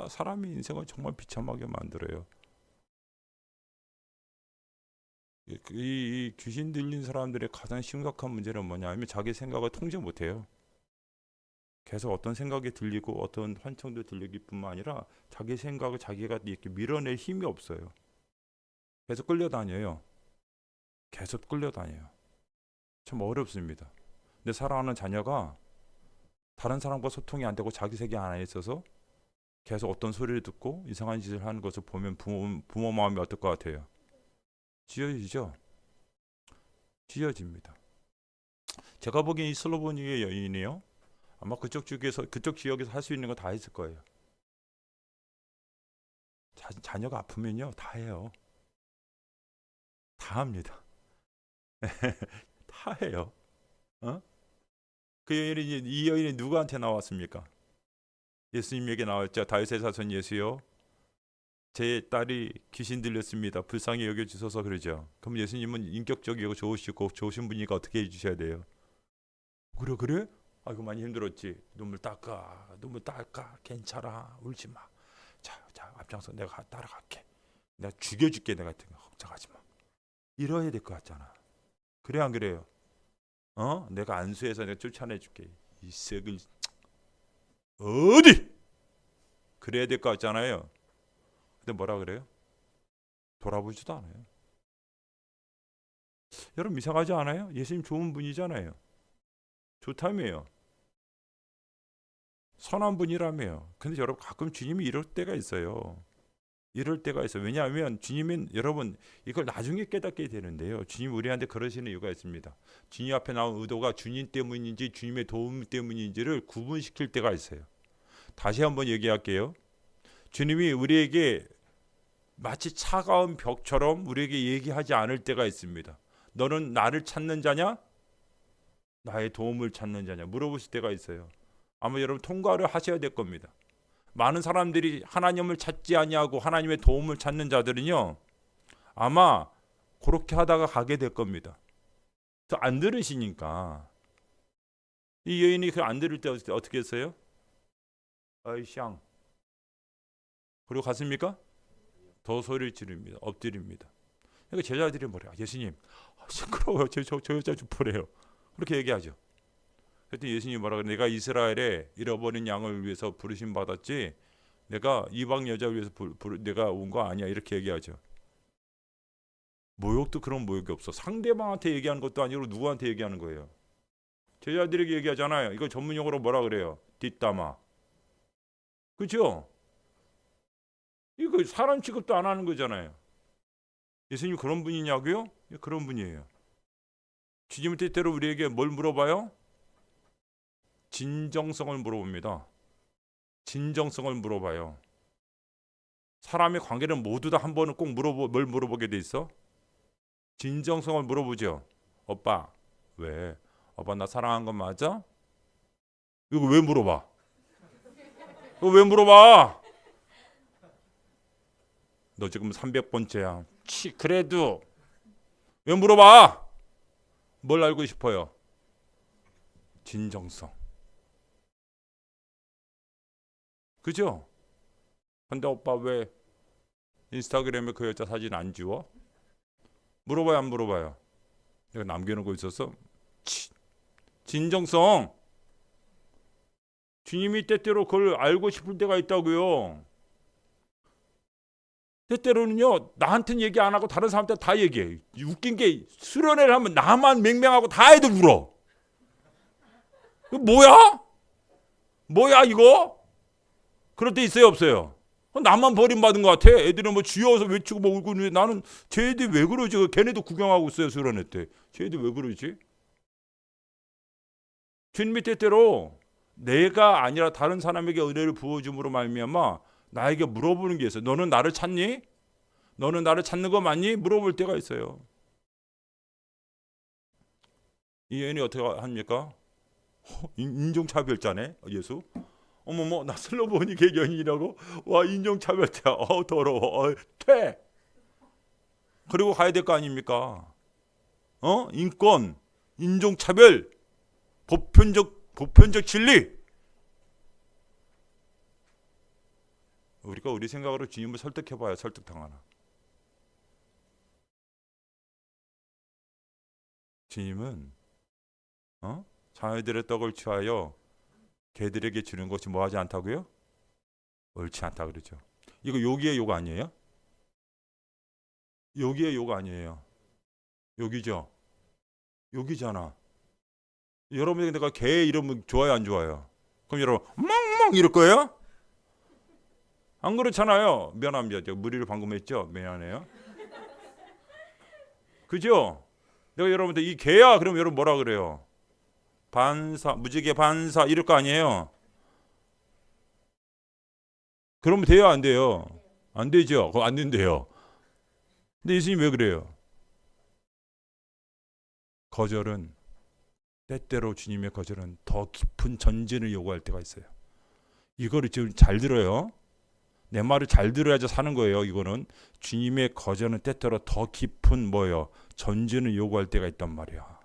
Speaker 1: 사람이 인생을 정말 비참하게 만들어요. 이 귀신 들린 사람들의 가장 심각한 문제는 뭐냐면 자기 생각을 통제 못해요. 계속 어떤 생각이 들리고 어떤 환청도 들리기 뿐만 아니라 자기 생각을 자기가 이렇게 밀어낼 힘이 없어요. 계속 끌려다녀요. 계속 끌려다녀요. 참 어렵습니다. 근데 사랑하는 자녀가 다른 사람과 소통이 안 되고 자기 세계 안에 있어서 계속 어떤 소리를 듣고 이상한 짓을 하는 것을 보면 부모 마음이 어떨 것 같아요? 찢어지죠? 찢어집니다. 제가 보기엔 이 슬로보니의 여인이요. 아마 그쪽 지역에서 할 수 있는 거 다 했을 거예요. 자녀가 아프면요 다 해요. 다 합니다. 다 해요. 그 여인이 이 여인이 누구한테 나왔습니까? 예수님에게 나왔죠. 다윗의 자손 예수요. 제 딸이 귀신 들렸습니다. 불쌍히 여겨주소서 그러죠. 그럼 예수님은 인격적이고 좋으시고 좋으신 분이니까 어떻게 해주셔야 돼요? 그래? 아이고 많이 힘들었지. 눈물 닦아. 괜찮아. 울지 마. 자 앞장서 내가 따라갈게. 내가 죽여줄게. 내가 걱정하지 마. 이러야 될 것 같잖아. 그래 안 그래요? 내가 안수해서 내가 쫓아내줄게. 이 썩을 어디? 그래야 될 것 같잖아요. 근데 뭐라 그래요? 돌아보지도 않아요. 여러분 이상하지 않아요? 예수님 좋은 분이잖아요. 좋다며요. 선한 분이라며요. 근데 여러분 가끔 주님이 이럴 때가 있어요. 왜냐하면 주님은 여러분 이걸 나중에 깨닫게 되는데요. 주님 우리한테 그러시는 이유가 있습니다. 주님 앞에 나온 의도가 주님 때문인지 주님의 도움 때문인지를 구분시킬 때가 있어요. 다시 한번 얘기할게요. 주님이 우리에게 마치 차가운 벽처럼 우리에게 얘기하지 않을 때가 있습니다. 너는 나를 찾는 자냐? 나의 도움을 찾는 자냐? 물어보실 때가 있어요. 아마 여러분 통과를 하셔야 될 겁니다. 많은 사람들이 하나님을 찾지 아니하고 하나님의 도움을 찾는 자들은요. 아마 그렇게 하다가 가게 될 겁니다. 또 안 들으시니까. 이 여인이 그 안 들을 때 어떻게 했어요? 아이샹. 그리고 갔습니까? 더 소리를 지릅니다. 엎드립니다. 그러니까 제자들이 뭐래요? 예수님, 시끄러워요. 저 여자 좀 보래요. 그렇게 얘기하죠. 그랬더니 예수님이 뭐라 그래? 내가 이스라엘에 잃어버린 양을 위해서 부르심 받았지 내가 이방 여자를 위해서 내가 온 거 아니야. 이렇게 얘기하죠. 모욕도 그런 모욕이 없어. 상대방한테 얘기하는 것도 아니고 누구한테 얘기하는 거예요. 제자들에게 얘기하잖아요. 이거 전문용어로 뭐라 그래요? 뒷담화. 그렇죠? 이거 사람 취급도 안 하는 거잖아요. 예수님 그런 분이냐고요? 예, 그런 분이에요. 주님은 때때로 우리에게 뭘 물어봐요? 진정성을 물어봅니다. 진정성을 물어봐요. 사람의 관계는 모두 다 한 번은 꼭 뭘 물어보게 돼 있어? 진정성을 물어보죠. 오빠, 왜? 오빠 나 사랑한 건 맞아? 이거 왜 물어봐? 이거 왜 물어봐? 너 지금 300번째야. 그래도 왜 물어봐? 뭘 알고 싶어요? 진정성. 그죠? 근데 오빠 왜 인스타그램에 그 여자 사진 안 지워? 물어봐요 안 물어봐요? 내가 남겨놓고 있었어? 진정성. 주님이 때때로 그걸 알고 싶을 때가 있다고요. 때때로는요 나한테는 얘기 안 하고 다른 사람한테 다 얘기해. 웃긴 게 수련회를 하면 나만 맹맹하고 다 애들 울어. 이거 뭐야? 뭐야 이거? 그럴 때 있어요 없어요? 나만 버림받은 것 같아. 애들은 뭐 주여서 외치고 뭐 울고 있는데 나는 쟤네들 왜 그러지? 걔네도 구경하고 있어요 수련회 때. 쟤네들 왜 그러지? 주님이 때때로 내가 아니라 다른 사람에게 은혜를 부어줌으로 말미암아 나에게 물어보는 게 있어요. 너는 나를 찾니? 너는 나를 찾는 거 맞니? 물어볼 때가 있어요. 이 애인이 어떻게 합니까? 인종차별자네 예수. 어머머 나 슬로보니 개견이라고? 와 인종차별자. 더러워. 퇴. 그리고 가야 될 거 아닙니까? 인권, 인종차별, 보편적 진리. 우리가 우리 생각으로 주님을 설득해봐야 설득당하나. 주님은 자녀들의 떡을 취하여 개들에게 주는 것이 뭐하지 않다고요? 옳지 않다 그러죠. 이거 여기에 욕 아니에요? 여기에 욕 아니에요. 여기죠. 여기잖아. 여러분이 내가 개 이름 좋아요 안 좋아요? 그럼 여러분 멍멍 이럴 거예요? 안 그렇잖아요. 미안합니다. 무리를 방금 했죠. 미안해요. 그죠? 내가 여러분들 이 개야 그럼 여러분 뭐라 그래요? 반사, 무지개 반사 이럴 거 아니에요? 그러면 돼요 안 돼요? 안 되죠. 그거 안 된대요. 근데 예수님 왜 그래요? 거절은 때때로 주님의 거절은 더 깊은 전진을 요구할 때가 있어요. 이거를 지금 잘 들어요. 내 말을 잘 들어야지 사는 거예요. 이거는 주님의 거절은 때때로 더 깊은 뭐예요? 전진을 요구할 때가 있단 말이야.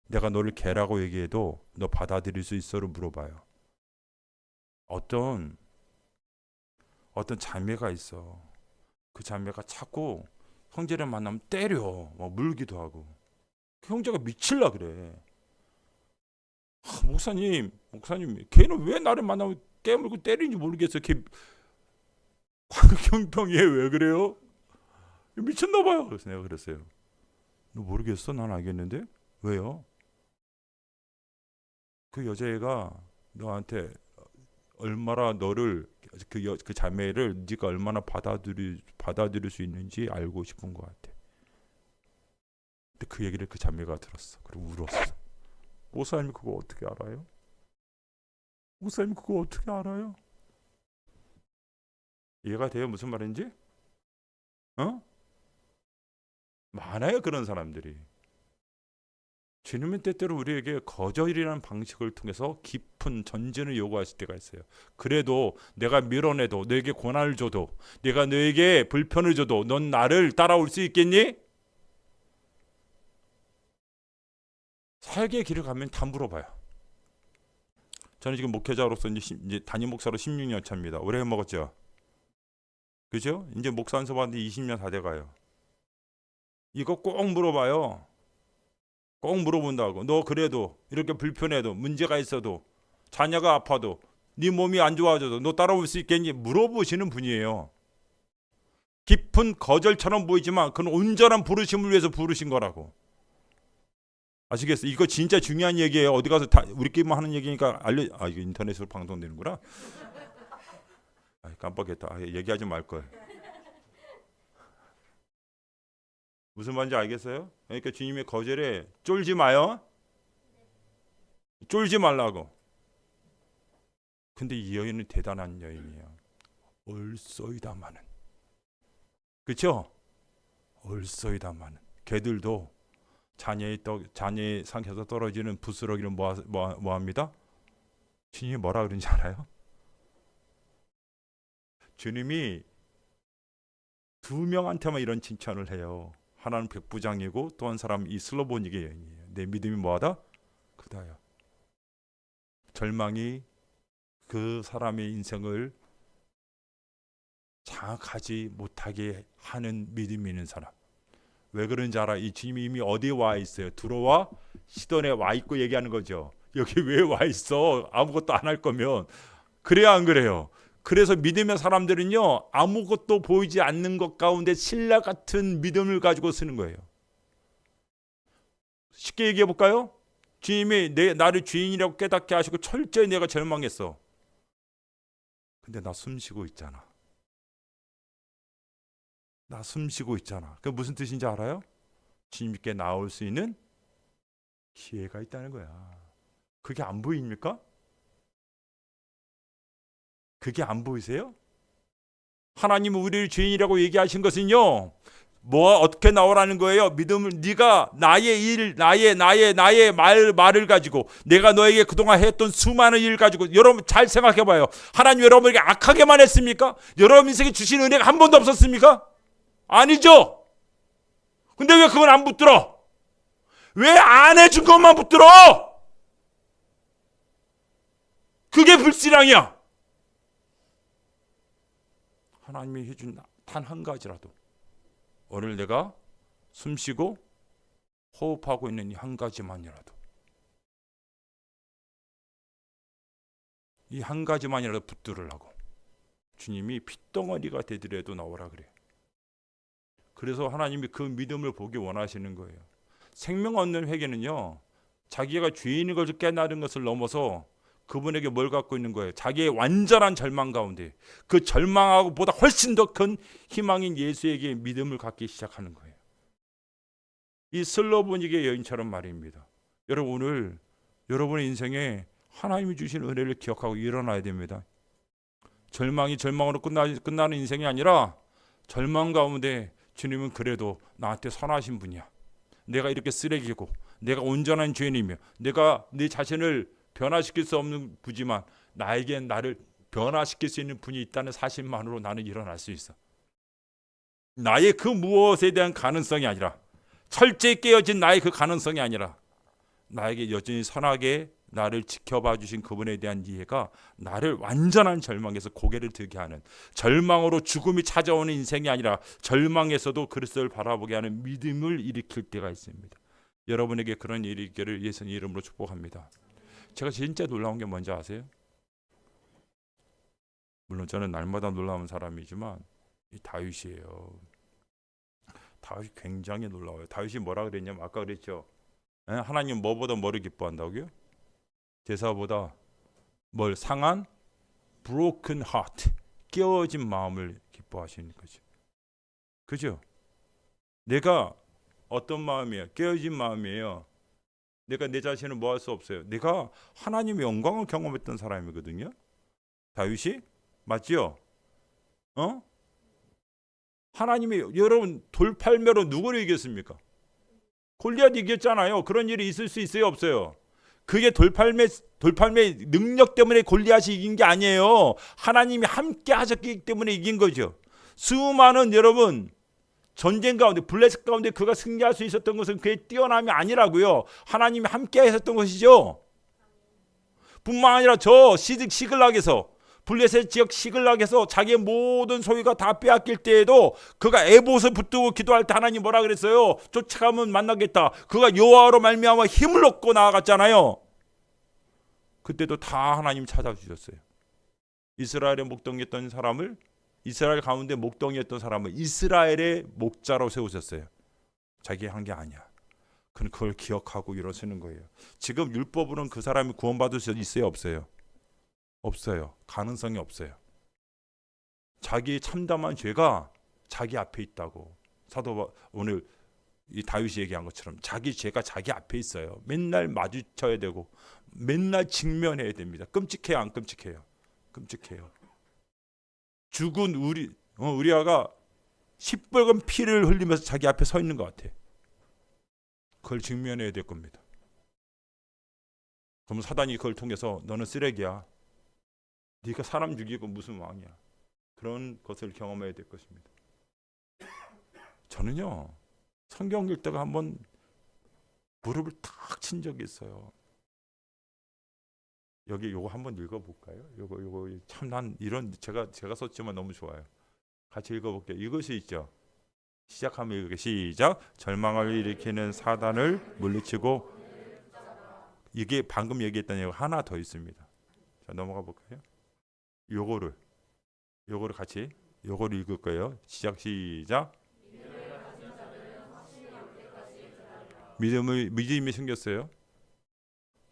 Speaker 1: 내가 너를 개라고 얘기해도 너 받아들일 수 있어를 물어봐요. 어떤 자매가 있어. 그 자매가 자꾸 형제를 만나면 때려. 막 물기도 하고. 그 형제가 미칠라 그래. 목사님, 걔는 왜 나를 만나면 깨물고 때리는지 모르겠어. 걔 광경병이에 왜 그래요? 미쳤나 봐요. 그래서 내가 그랬어요. 너 모르겠어? 난 알겠는데. 왜요? 그 여자애가 너한테 얼마나 너를 그 자매를 네가 얼마나 받아들일 수 있는지 알고 싶은 것 같아. 근데 그 얘기를 그 자매가 들었어. 그리고 울었어. 목사님 그거 어떻게 알아요? 목사님 그거 어떻게 알아요? 이해가 돼요? 무슨 말인지? 많아요 그런 사람들이. 주님은 때때로 우리에게 거절이라는 방식을 통해서 깊은 전진을 요구하실 때가 있어요. 그래도 내가 밀어내도 너에게 고난을 줘도 내가 너에게 불편을 줘도 넌 나를 따라올 수 있겠니? 살게 길을 가면 다 물어봐요. 저는 지금 목회자로서 이제 담임 목사로 16년 차입니다. 오래 먹었죠. 그죠? 이제 목사 안수받은 지 20년 다 돼가요. 이거 꼭 물어봐요. 꼭 물어본다고. 너 그래도 이렇게 불편해도 문제가 있어도 자녀가 아파도 네 몸이 안 좋아져도 너 따라올 수 있겠니? 물어보시는 분이에요. 깊은 거절처럼 보이지만 그건 온전한 부르심을 위해서 부르신 거라고. 아시겠어요? 이거 진짜 중요한 얘기예요. 어디 가서 다 우리끼리만 하는 얘기니까 이거 인터넷으로 방송되는구나. 깜빡했다. 얘기하지 말 걸. 무슨 말인지 알겠어요? 그러니까 주님의 거절에 쫄지 마요. 쫄지 말라고. 근데 이 여인은 대단한 여인이에요. 얼쏘이다마는. 그렇죠? 얼쏘이다마는. 걔들도 자녀의 상에서 떨어지는 부스러기를 뭐합니다? 주님이 뭐라 그런지 알아요? 주님이 2명한테만 이런 칭찬을 해요. 하나는 백부장이고 또 한 사람은 이 슬로보니게 여인이에요. 내 믿음이 뭐하다? 크다요. 절망이 그 사람의 인생을 장악하지 못하게 하는 믿음이 있는 사람. 왜 그런지 알아? 이 주님이 이미 어디에 와 있어요? 들어와 시돈에 와 있고 얘기하는 거죠. 여기 왜 와 있어? 아무것도 안 할 거면. 그래야 안 그래요? 그래서 믿음의 사람들은요, 아무것도 보이지 않는 것 가운데 신라 같은 믿음을 가지고 쓰는 거예요. 쉽게 얘기해 볼까요? 주님이 나를 주인이라고 깨닫게 하시고 철저히 내가 절망했어. 근데 나 숨 쉬고 있잖아. 나 숨 쉬고 있잖아. 그게 무슨 뜻인지 알아요? 주님께 나올 수 있는 기회가 있다는 거야. 그게 안 보입니까? 그게 안 보이세요? 하나님은 우리를 죄인이라고 얘기하신 것은요, 어떻게 나오라는 거예요? 믿음을 네가 나의 일, 나의 말을 가지고 내가 너에게 그동안 했던 수많은 일을 가지고 여러분 잘 생각해봐요. 하나님 여러분에게 악하게만 했습니까? 여러분 인생에 주신 은혜가 한 번도 없었습니까? 아니죠. 근데 왜 그건 안 붙들어? 왜 안 해준 것만 붙들어? 그게 불신앙이야. 하나님이 해준 단 한 가지라도, 오늘 내가 숨쉬고 호흡하고 있는 이 한 가지만이라도, 이 한 가지만이라도 붙들으려고 주님이 핏덩어리가 되더라도 나오라 그래요. 그래서 하나님이 그 믿음을 보기 원하시는 거예요. 생명 얻는 회개는요, 자기가 죄인인 것을 깨달은 것을 넘어서 그분에게 뭘 갖고 있는 거예요? 자기의 완전한 절망 가운데 그 절망하고 보다 훨씬 더 큰 희망인 예수에게 믿음을 갖기 시작하는 거예요. 이 슬로보니게 여인처럼 말입니다. 여러분 오늘 여러분의 인생에 하나님이 주신 은혜를 기억하고 일어나야 됩니다. 절망이 절망으로 끝나는 인생이 아니라 절망 가운데 주님은 그래도 나한테 선하신 분이야. 내가 이렇게 쓰레기고 내가 온전한 죄인이며 내가 내 자신을 변화시킬 수 없는 부지만 나에겐 나를 변화시킬 수 있는 분이 있다는 사실만으로 나는 일어날 수 있어. 나의 그 무엇에 대한 가능성이 아니라, 철저히 깨어진 나의 그 가능성이 아니라, 나에게 여전히 선하게 나를 지켜봐 주신 그분에 대한 이해가 나를 완전한 절망에서 고개를 들게 하는, 절망으로 죽음이 찾아오는 인생이 아니라 절망에서도 그리스도를 바라보게 하는 믿음을 일으킬 때가 있습니다. 여러분에게 그런 일이 있기를 예수님 이름으로 축복합니다. 제가 진짜 놀라운 게 뭔지 아세요? 물론 저는 날마다 놀라운 사람이지만 이 다윗이에요. 다윗이 굉장히 놀라워요. 다윗이 뭐라 그랬냐면 아까 그랬죠. 하나님 뭐보다 뭐를 기뻐한다고요? 제사보다 뭘 상한 broken heart, 깨어진 마음을 기뻐하시는 거죠. 그죠? 내가 어떤 마음이에요? 깨어진 마음이에요. 내가 내 자신을 뭐 할 수 없어요. 내가 하나님의 영광을 경험했던 사람이거든요. 다윗이 맞죠? 하나님이 여러분 돌팔매로 누구를 이겼습니까? 골리앗 이겼잖아요. 그런 일이 있을 수 있어요, 없어요? 그게 돌팔매 능력 때문에 골리앗이 이긴 게 아니에요. 하나님이 함께 하셨기 때문에 이긴 거죠. 수많은 여러분 전쟁 가운데 블레셋 가운데 그가 승리할 수 있었던 것은 그의 뛰어남이 아니라고요. 하나님이 함께 하셨던 것이죠. 뿐만 아니라 저 시글락에서 블레셋 지역 시글락에서 자기의 모든 소유가 다 빼앗길 때에도 그가 에봇을 붙들고 기도할 때 하나님 뭐라 그랬어요? 쫓아가면 만나겠다. 그가 여호와로 말미암아 힘을 얻고 나아갔잖아요. 그때도 다 하나님 찾아주셨어요. 이스라엘의 목동이었던 사람을, 이스라엘 가운데 목동이었던 사람을 이스라엘의 목자로 세우셨어요. 자기 한 게 아니야. 그걸 기억하고 일어서는 거예요. 지금 율법으로는 그 사람이 구원받을 수 있어요, 없어요? 없어요. 가능성이 없어요. 자기 참담한 죄가 자기 앞에 있다고. 오늘 이 다윗이 얘기한 것처럼 자기 죄가 자기 앞에 있어요. 맨날 마주쳐야 되고 맨날 직면해야 됩니다. 끔찍해요, 안 끔찍해요? 끔찍해요. 죽은 우리아가 시뻘건 피를 흘리면서 자기 앞에 서 있는 것 같아. 그걸 직면해야 될 겁니다. 그럼 사단이 그걸 통해서 너는 쓰레기야. 네가 사람 죽이고 무슨 왕이야. 그런 것을 경험해야 될 것입니다. 저는요, 성경 읽다가 한번 무릎을 탁 친 적이 있어요. 여기 요거 한번 읽어볼까요? 요거 참 난 이런 제가 썼지만 너무 좋아요. 같이 읽어볼게요. 이것이 있죠. 시작하면 이렇게 시작. 절망을 일으키는 사단을 물리치고. 이게 방금 얘기했던 얘기 하나 더 있습니다. 자, 넘어가 볼까요? 요거를 같이 요거를 읽을 거예요. 시작. 믿음이 생겼어요.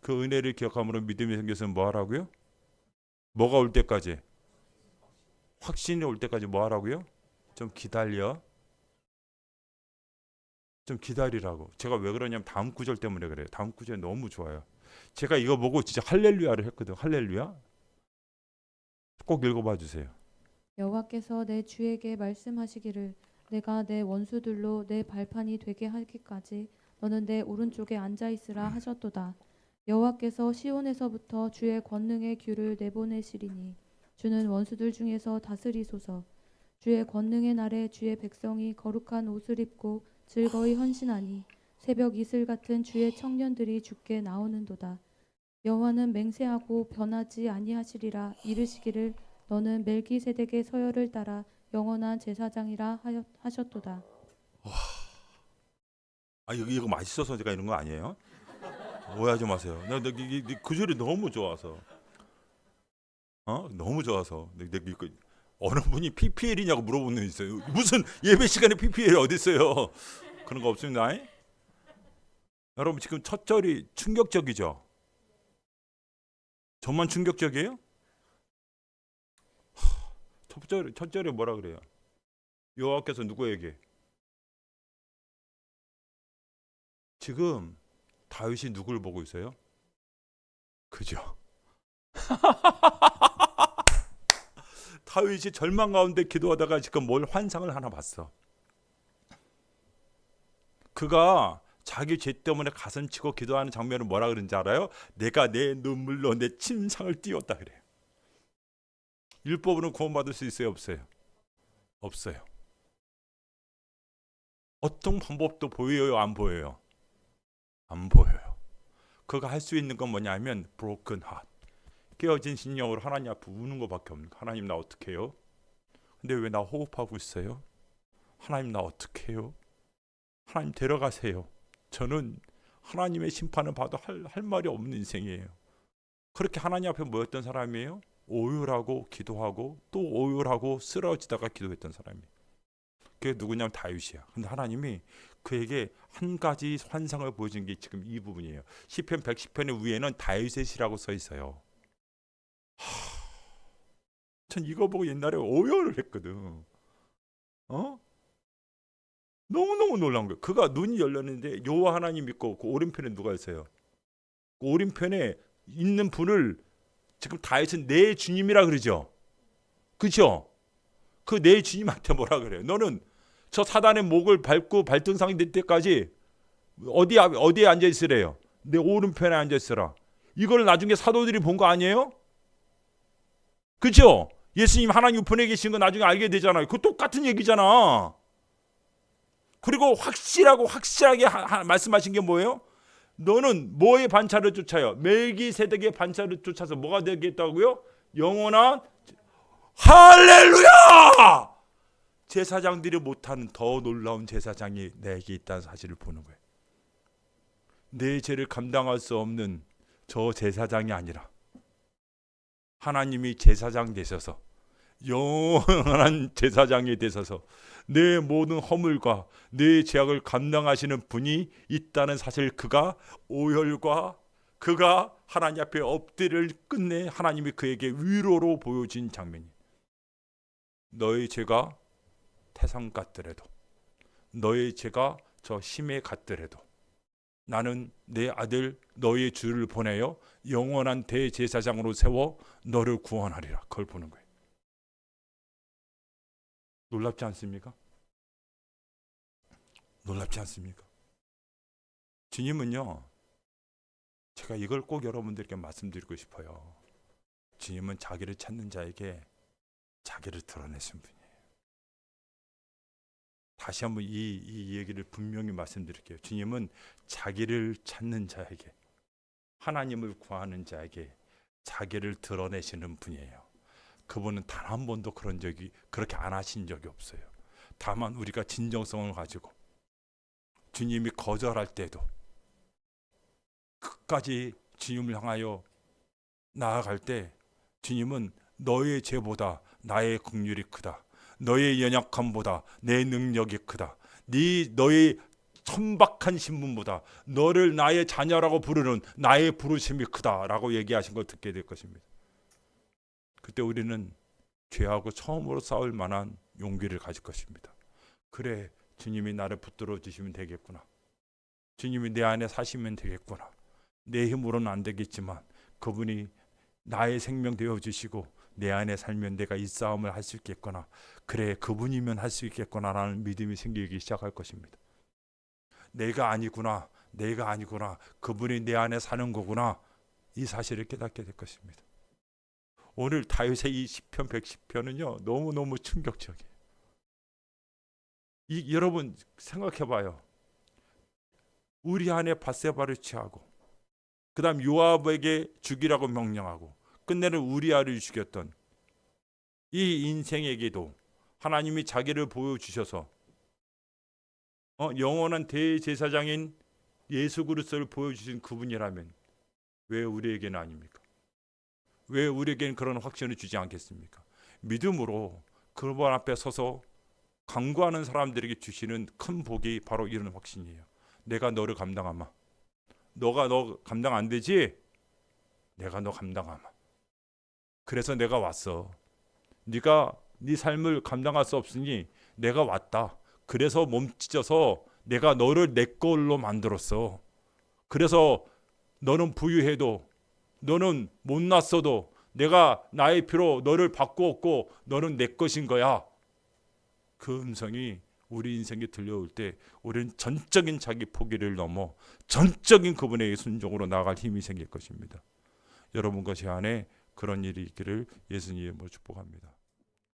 Speaker 1: 그 은혜를 기억함으로 믿음이 생겼으면 뭐 하라고요? 뭐가 올 때까지? 확신이 올 때까지 뭐 하라고요? 좀 기다리라고. 제가 왜 그러냐면 다음 구절 때문에 그래요. 다음 구절 너무 좋아요. 제가 이거 보고 진짜 할렐루야를 했거든. 할렐루야. 꼭 읽어봐 주세요.
Speaker 2: 여호와께서 내 주에게 말씀하시기를 내가 내 원수들로 내 발판이 되게 하기까지 너는 내 오른쪽에 앉아 있으라 하셨도다. 여호와께서 시온에서부터 주의 권능의 규를 내보내시리니 주는 원수들 중에서 다스리소서. 주의 권능의 날에 주의 백성이 거룩한 옷을 입고 즐거이 헌신하니 새벽 이슬 같은 주의 청년들이 주께 나오는도다. 여호와는 맹세하고 변하지 아니하시리라 이르시기를 너는 멜기세덱의 서열을 따라 영원한 제사장이라 하셨도다.
Speaker 1: 이거 맛있어서 제가 이런 거 아니에요? 오해하지 마세요. 나 구절이 너무 좋아서. 너무 좋아서. 어느 분이 PPL이냐고 물어보는 분 있어요. 무슨 예배 시간에 PPL이 어디 있어요? 그런 거 없습니다. 여러분 지금 첫 절이 충격적이죠? 저만 충격적이에요? 첫 절에 뭐라 그래요? 여호와께서 누구에게? 지금 다윗이 누굴 보고 있어요? 그죠? 다윗이 절망 가운데 기도하다가 지금 뭘 환상을 하나 봤어. 그가 자기 죄 때문에 가슴치고 기도하는 장면을 뭐라 그런지 알아요? 내가 내 눈물로 내 침상을 띄웠다 그래요. 율법으로는 구원받을 수 있어요, 없어요? 없어요. 어떤 방법도 보여요, 안 보여요? 안 보여요. 그가 할 수 있는 건 뭐냐면 broken heart, 깨어진 심령으로 하나님 앞에 우는 것밖에 없는 거예요. 하나님 나 어떻게 해요? 근데 왜 나 호흡하고 있어요? 하나님 나 어떻게 해요? 하나님 데려가세요. 저는 하나님의 심판을 봐도 할 말이 없는 인생이에요. 그렇게 하나님 앞에 모였던 사람이에요. 오열하고 기도하고 또 오열하고 쓰러지다가 기도했던 사람이에요. 그게 누구냐면 다윗이야. 근데 하나님이 그에게 한 가지 환상을 보여준 게 지금 이 부분이에요. 시편 110편의 위에는 다윗의 시라고 써 있어요. 전 이거 보고 옛날에 오열을 했거든. 너무너무 놀라운 거예요. 그가 눈이 열렸는데 여호와 하나님 믿고 그 오른편에 누가 있어요? 그 오른편에 있는 분을 지금 다윗은 내 주님이라 그러죠. 그렇죠? 그 내 주님한테 뭐라 그래요? 너는 저 사단의 목을 밟고 발등상이 될 때까지 어디에 앉아 있으래요? 내 오른편에 앉아 있으라. 이걸 나중에 사도들이 본 거 아니에요? 그렇죠? 예수님 하나님 우편에 계신 거 나중에 알게 되잖아요. 그 똑같은 얘기잖아. 그리고 확실하게 말씀하신 게 뭐예요? 너는 뭐의 반차를 쫓아요? 멜기세덱의 반차를 쫓아서 뭐가 되겠다고요? 영원한 할렐루야! 제사장들이 못하는 더 놀라운 제사장이 내게 있다는 사실을 보는 거예요. 내 죄를 감당할 수 없는 저 제사장이 아니라 하나님이 제사장 되셔서 영원한 제사장이 되셔서 내 모든 허물과 내 죄악을 감당하시는 분이 있다는 사실, 그가 오열과 그가 하나님 앞에 엎드릴 끝내 하나님이 그에게 위로로 보여진 장면이, 너의 죄가 태산 같더라도, 너의 죄가 저 심해 같더라도 나는 내 아들 너의 주를 보내어 영원한 대제사장으로 세워 너를 구원하리라. 그걸 보는 거예요. 놀랍지 않습니까? 놀랍지 않습니까? 주님은요, 제가 이걸 꼭 여러분들께 말씀드리고 싶어요. 주님은 자기를 찾는 자에게 자기를 드러내신 분이에요. 다시 한번 이 얘기를 분명히 말씀드릴게요. 주님은 자기를 찾는 자에게, 하나님을 구하는 자에게 자기를 드러내시는 분이에요. 그분은 단 한 번도 그렇게 안 하신 적이 없어요. 다만 우리가 진정성을 가지고 주님이 거절할 때도 끝까지 주님을 향하여 나아갈 때, 주님은 너의 죄보다 나의 긍휼이 크다, 너의 연약함보다 내 능력이 크다, 너의 천박한 신분보다 너를 나의 자녀라고 부르는 나의 부르심이 크다라고 얘기하신 걸 듣게 될 것입니다. 그때 우리는 죄하고 처음으로 싸울 만한 용기를 가질 것입니다. 그래, 주님이 나를 붙들어 주시면 되겠구나, 주님이 내 안에 사시면 되겠구나, 내 힘으로는 안 되겠지만 그분이 나의 생명 되어 주시고 내 안에 살면 내가 이 싸움을 할 수 있겠구나, 그래 그분이면 할 수 있겠구나라는 믿음이 생기기 시작할 것입니다. 내가 아니구나, 그분이 내 안에 사는 거구나, 이 사실을 깨닫게 될 것입니다. 오늘 다윗의 이 시편 110편은요 너무너무 충격적이에요. 여러분 생각해봐요. 우리 안에 밧세바를 취하고 그 다음 요압에게 죽이라고 명령하고 끝내는 우리아를 죽였던 이 인생에게도 하나님이 자기를 보여주셔서 영원한 대제사장인 예수 그리스도를 보여주신 그분이라면 왜 우리에게는 아닙니까? 왜 우리에게는 그런 확신을 주지 않겠습니까? 믿음으로 그분 앞에 서서 간구하는 사람들에게 주시는 큰 복이 바로 이런 확신이에요. 내가 너를 감당하마. 너가 너 감당 안 되지? 내가 너 감당하마. 그래서 내가 왔어. 네가 네 삶을 감당할 수 없으니 내가 왔다. 그래서 몸찢어서 내가 너를 내 걸로 만들었어. 그래서 너는 부유해도, 너는 못났어도 내가 나의 피로 너를 바꾸었고 너는 내 것인 거야. 그 음성이 우리 인생에 들려올 때 우리는 전적인 자기 포기를 넘어 전적인 그분의 순종으로 나아갈 힘이 생길 것입니다. 여러분과 제 안에 그런 일이 있기를 예수님의 이름으로 축복합니다.